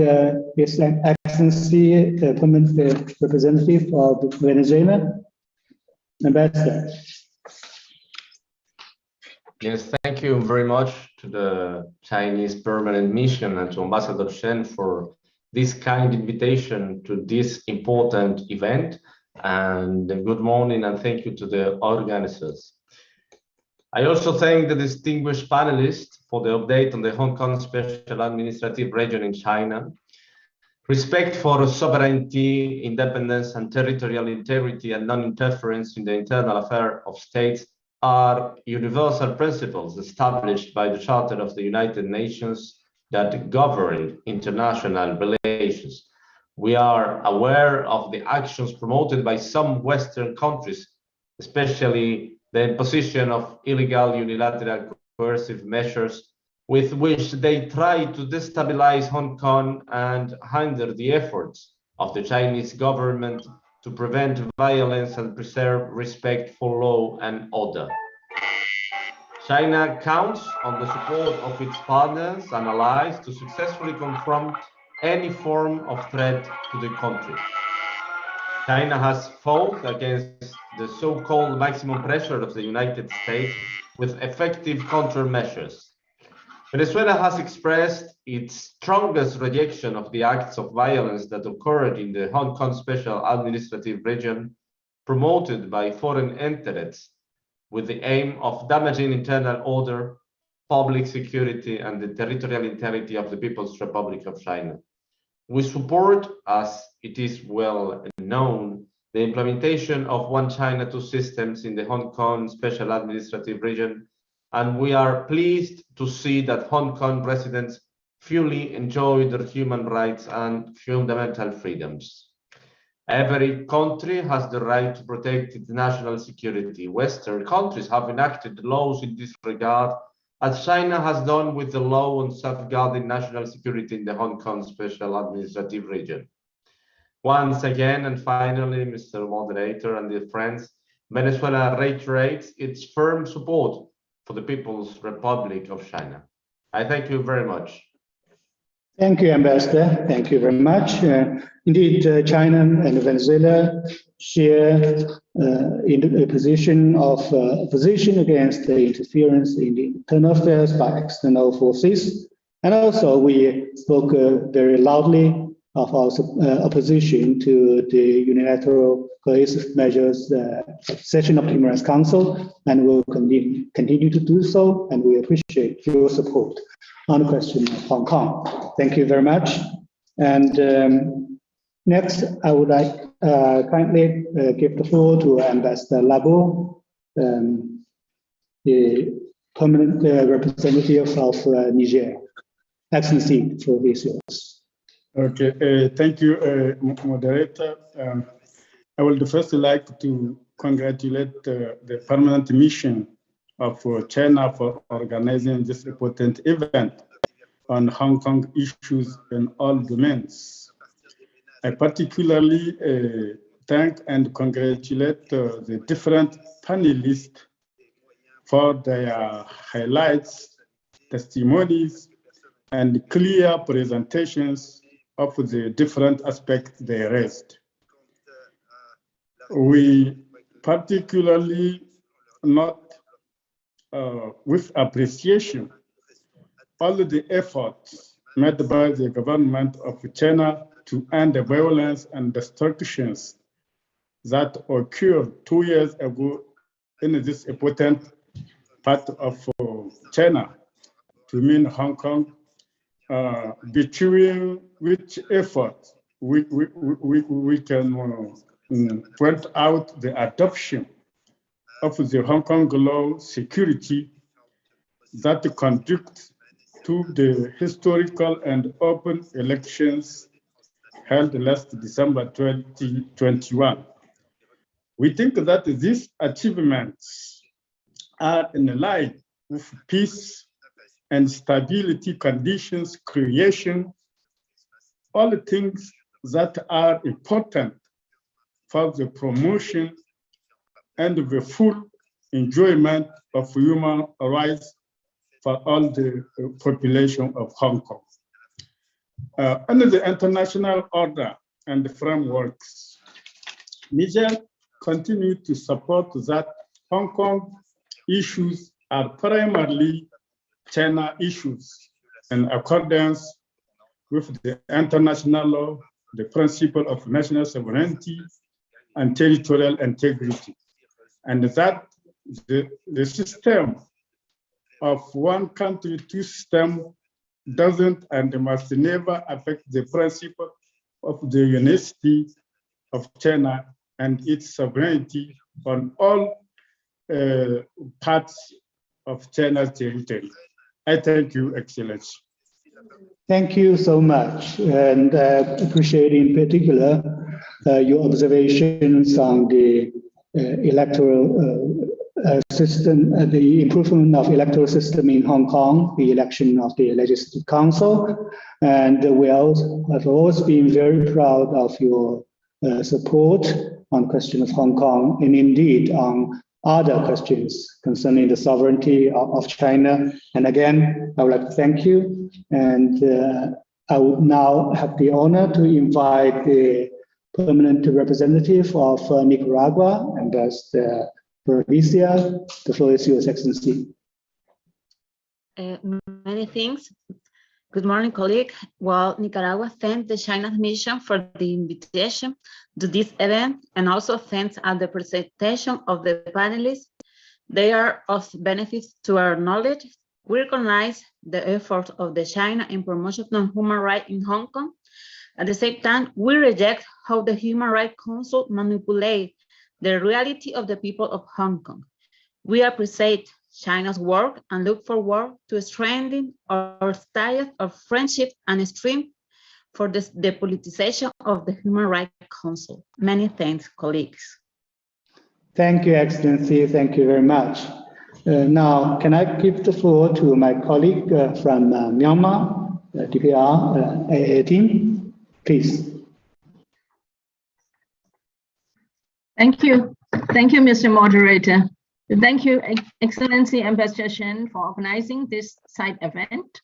His Excellency, the permanent representative of Venezuela, Ambassador. Yes, thank you very much to the Chinese permanent mission and to Ambassador Chen for this kind invitation to this important event. And good morning and thank you to the organizers. I also thank the distinguished panelists for the update on the Hong Kong Special Administrative Region in China. Respect for sovereignty, independence, and territorial integrity and non-interference in the internal affairs of states are universal principles established by the Charter of the United Nations that govern international relations. We are aware of the actions promoted by some Western countries, especially the imposition of illegal unilateral coercive measures with which they try to destabilize Hong Kong and hinder the efforts of the Chinese government to prevent violence and preserve respect for law and order. China counts on the support of its partners and allies to successfully confront any form of threat to the country. China has fought against the so-called maximum pressure of the United States with effective countermeasures. Venezuela has expressed its strongest rejection of the acts of violence that occurred in the Hong Kong Special Administrative Region promoted by foreign entities with the aim of damaging internal order, public security, and the territorial integrity of the People's Republic of China. We support, as it is well known, the implementation of One China, Two Systems in the Hong Kong Special Administrative Region, and we are pleased to see that Hong Kong residents fully enjoy their human rights and fundamental freedoms. Every country has the right to protect its national security. Western countries have enacted laws in this regard, as China has done with the law on safeguarding national security in the Hong Kong Special Administrative Region. Once again, and finally, Mr. Moderator and dear friends, Venezuela reiterates its firm support for the People's Republic of China. I thank you very much. Thank you, Ambassador. Thank you very much. Indeed, China and Venezuela share in a position of opposition against the interference in the internal affairs by external forces. And also, we spoke very loudly of our opposition to the unilateral coercive measures session of the Human Rights Council, and will continue to do so, and we appreciate your support on the question of Hong Kong. Thank you very much. And next, I would like kindly give the floor to Ambassador Labo, the permanent representative of Niger. Excellency, the floor is yours. Okay, thank you, Moderator. I would first like to congratulate the permanent mission of China for organizing this important event on Hong Kong issues in all domains. I particularly thank and congratulate the different panelists for their highlights, testimonies, and clear presentations of the different aspects they raised. We particularly note with appreciation all the efforts made by the government of China to end the violence and destructions that occurred 2 years ago in this important part of China, to mean Hong Kong, between which effort we can point out the adoption of the Hong Kong law security that conduct to the historical and open elections held last December 2021. We think that these achievements are in line with peace and stability conditions creation, all the things that are important for the promotion and the full enjoyment of human rights for all the population of Hong Kong. Under the international order and frameworks, Niger continues to support that Hong Kong issues are primarily China issues in accordance with the international law, the principle of national sovereignty and territorial integrity, and that the system of one country, two systems doesn't and must never affect the principle of the unity of China and its sovereignty on all parts of China's territory. I thank you, Excellency. Thank you so much, and appreciate in particular your observations on the electoral system, the improvement of electoral system in Hong Kong, the election of the Legislative Council, and we have always been very proud of your support on the question of Hong Kong, and indeed on other questions concerning the sovereignty of China. And again, I would like to thank you. And I would now have the honor to invite the permanent representative of Nicaragua, Ambassador Provincia. The floor is yours, Excellency. Many thanks. Good morning, colleague. Well, Nicaragua thanks the China's mission for the invitation to this event, and also thanks at the presentation of the panelists. They are of benefit to our knowledge. We recognize the effort of the China in promotion of human rights in Hong Kong. At the same time, we reject how the Human Rights Council manipulates the reality of the people of Hong Kong. We appreciate China's work and look forward to strengthening our ties of friendship and strength for the depoliticization of the Human Rights Council. Many thanks, colleagues. Thank you, Excellency. Thank you very much. Now, can I give the floor to my colleague from Myanmar, DPR AA team, please. Thank you. Thank you, Mr. Moderator. Thank you, Excellency Ambassador Chen, for organizing this side event.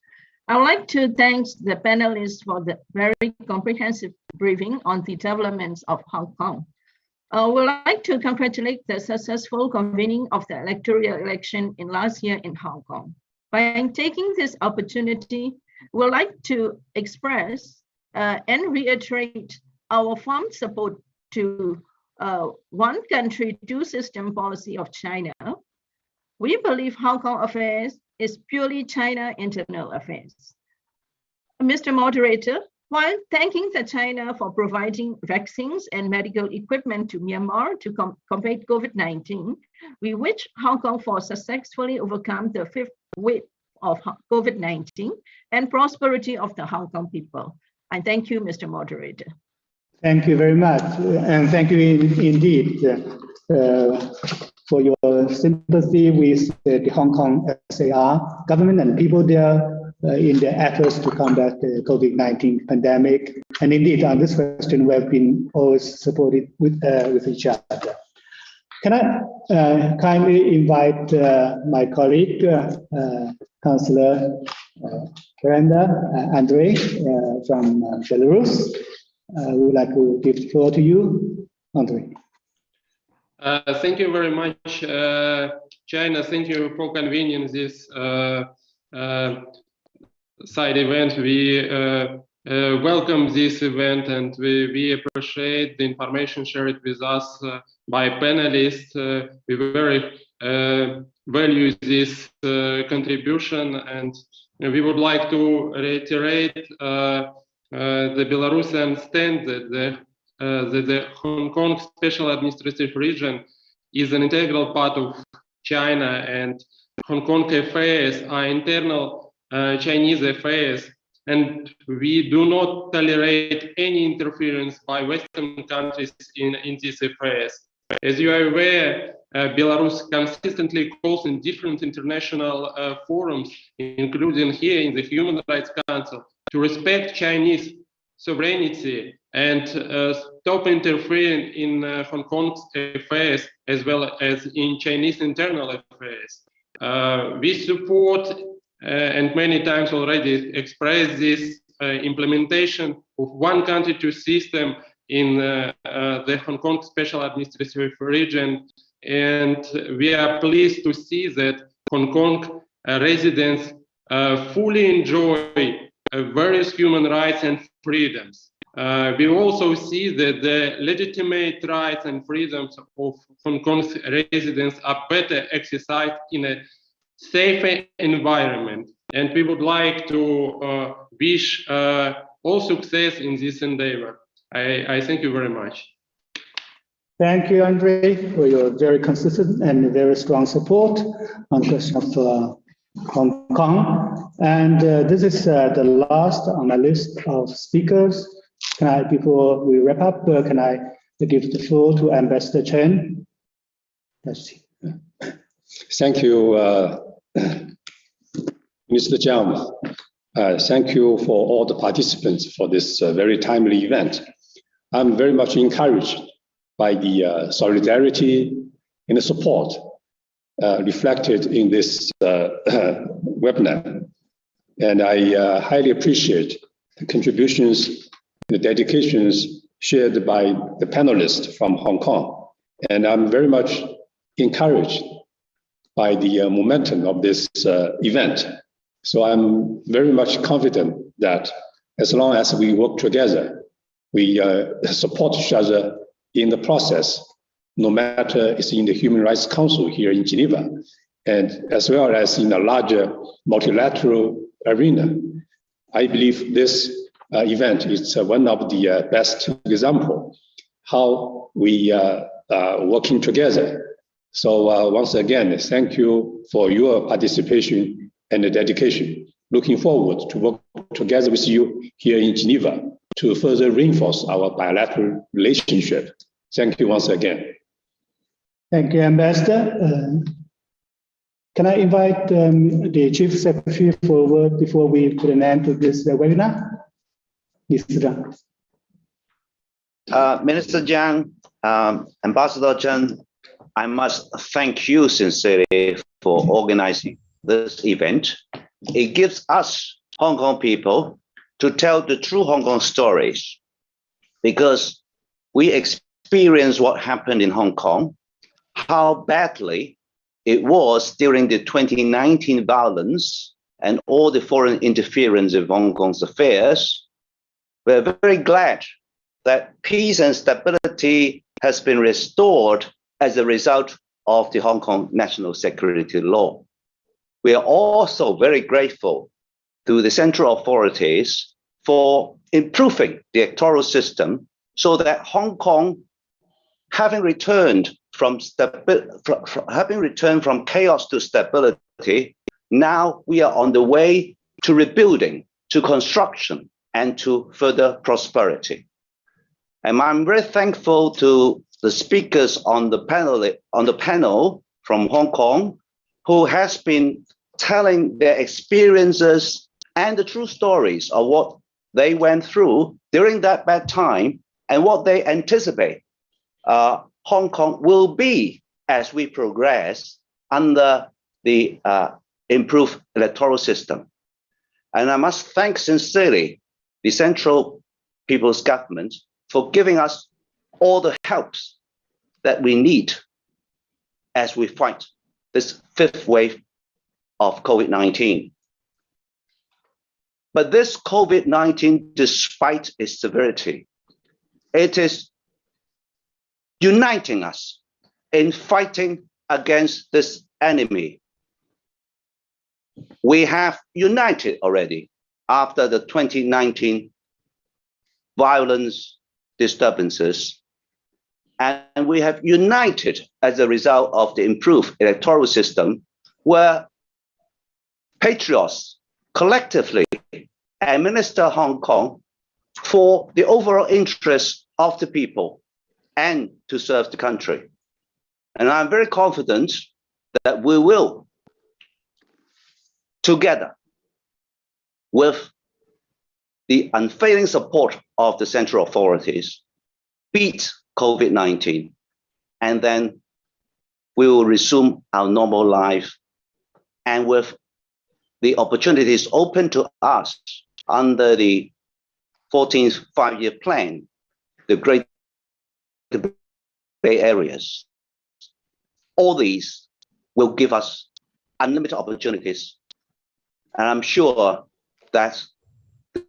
I would like to thank the panelists for the very comprehensive briefing on the developments of Hong Kong. I would like to congratulate the successful convening of the electoral election in last year in Hong Kong. By taking this opportunity, we would like to express and reiterate our firm support to one country, two system policy of China. We believe Hong Kong affairs is purely China internal affairs. Mr. Moderator, while thanking the China for providing vaccines and medical equipment to Myanmar to combat COVID-19, we wish Hong Kong for successfully overcome the fifth wave of COVID-19 and prosperity of the Hong Kong people. I thank you, Mr. Moderator. Thank you very much, and thank you indeed for your sympathy with the Hong Kong SAR government and people there in their efforts to combat the COVID-19 pandemic. And indeed, on this question, we have been always supported with each other. Can I kindly invite my colleague, Councillor Andrei from Belarus. We would like to give the floor to you, Andrei. Thank you very much, China. Thank you for convening this side event. We welcome this event, and we appreciate the information shared with us by panelists. We very value this contribution, and we would like to reiterate the Belarusian stand that the Hong Kong Special Administrative Region is an integral part of China, and Hong Kong affairs are internal Chinese affairs, and we do not tolerate any interference by Western countries in these affairs. As you are aware, Belarus consistently calls in different international forums, including here in the Human Rights Council, to respect Chinese sovereignty and stop interfering in Hong Kong's affairs as well as in Chinese internal affairs. We support and many times already expressed this implementation of one country, two system in the Hong Kong Special Administrative Region, and we are pleased to see that Hong Kong residents fully enjoy various human rights and freedoms. We also see that the legitimate rights and freedoms of Hong Kong's residents are better exercised in a safer environment, and we would like to wish all success in this endeavor. I thank you very much. Thank you, Andrei, for your very consistent and very strong support on the question of Hong Kong. And this is the last on my list of speakers. Can I, before we wrap up, can I give the floor to Ambassador Chen? Thank you, Mr. Jiang. Thank you for all the participants for this very timely event. I'm very much encouraged by the solidarity and the support reflected in this webinar. And I highly appreciate the contributions, the dedications shared by the panelists from Hong Kong. And I'm very much encouraged by the momentum of this event. So I'm very much confident that as long as we work together, we support each other in the process, no matter it's in the Human Rights Council here in Geneva, and as well as in a larger multilateral arena. I believe this event is one of the best example how we are working together. So once again, thank you for your participation and dedication. Looking forward to work together with you here in Geneva to further reinforce our bilateral relationship. Thank you once again. Thank you, Ambassador. Can I invite the Chief Secretary for a word before we put an end to this webinar? Minister Jiang, Ambassador Chen, I must thank you sincerely for organizing this event. It gives us Hong Kong people to tell the true Hong Kong stories, because we experience what happened in Hong Kong, how badly it was during the 2019 violence and all the foreign interference in Hong Kong's affairs. We're very glad that peace and stability has been restored as a result of the Hong Kong national security law. We are also very grateful to the central authorities for improving the electoral system so that Hong Kong, having returned from chaos to stability, now we are on the way to rebuilding, to construction, and to further prosperity. And I'm very thankful to the speakers on the panel from Hong Kong, who has been telling their experiences and the true stories of what they went through during that bad time and what they anticipate Hong Kong will be as we progress under the improved electoral system. And I must thank sincerely the Central People's Government for giving us all the helps that we need as we fight this fifth wave of COVID-19. But this COVID-19, despite its severity, it is uniting us in fighting against this enemy. We have united already after the 2019 violence disturbances, and we have united as a result of the improved electoral system, where patriots collectively administer Hong Kong for the overall interest of the people and to serve the country. And I'm very confident that we will, together with the unfailing support of the central authorities, beat COVID-19, and then we will resume our normal life. And with the opportunities open to us under the 14th five-year plan, the Great Bay Areas, all these will give us unlimited opportunities. And I'm sure that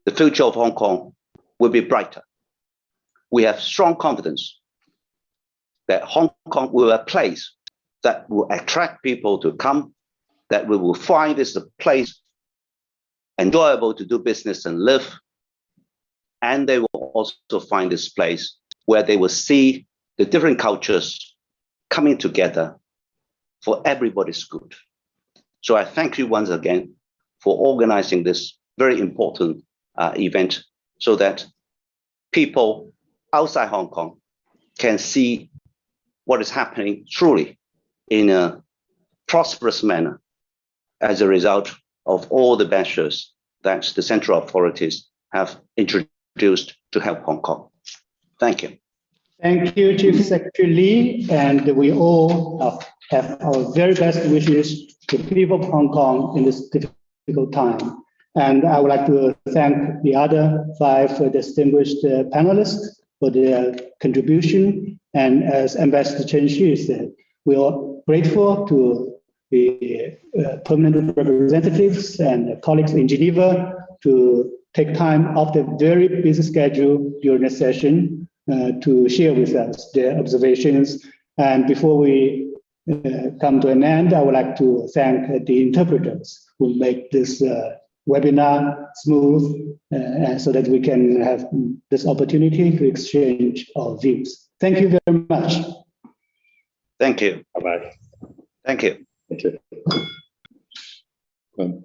the future of Hong Kong will be brighter. We have strong confidence that Hong Kong will be a place that will attract people to come, that we will find this a place enjoyable to do business and live. And they will also find this place where they will see the different cultures coming together for everybody's good. So I thank you once again for organizing this very important event so that people outside Hong Kong can see what is happening truly in a prosperous manner as a result of all the measures that the central authorities have introduced to help Hong Kong. Thank you. Thank you, Chief Secretary Lee, and we all have our very best wishes to the people of Hong Kong in this difficult time. And I would like to thank the other 5 distinguished panelists for their contribution. And as Ambassador Chen Xu said, we are grateful to the permanent representatives and colleagues in Geneva to take time off the very busy schedule during the session to share with us their observations. And before we come to an end, I would like to thank the interpreters who make this webinar smooth so that we can have this opportunity to exchange our views. Thank you very much. Thank you. Bye-bye. Thank you. Thank you.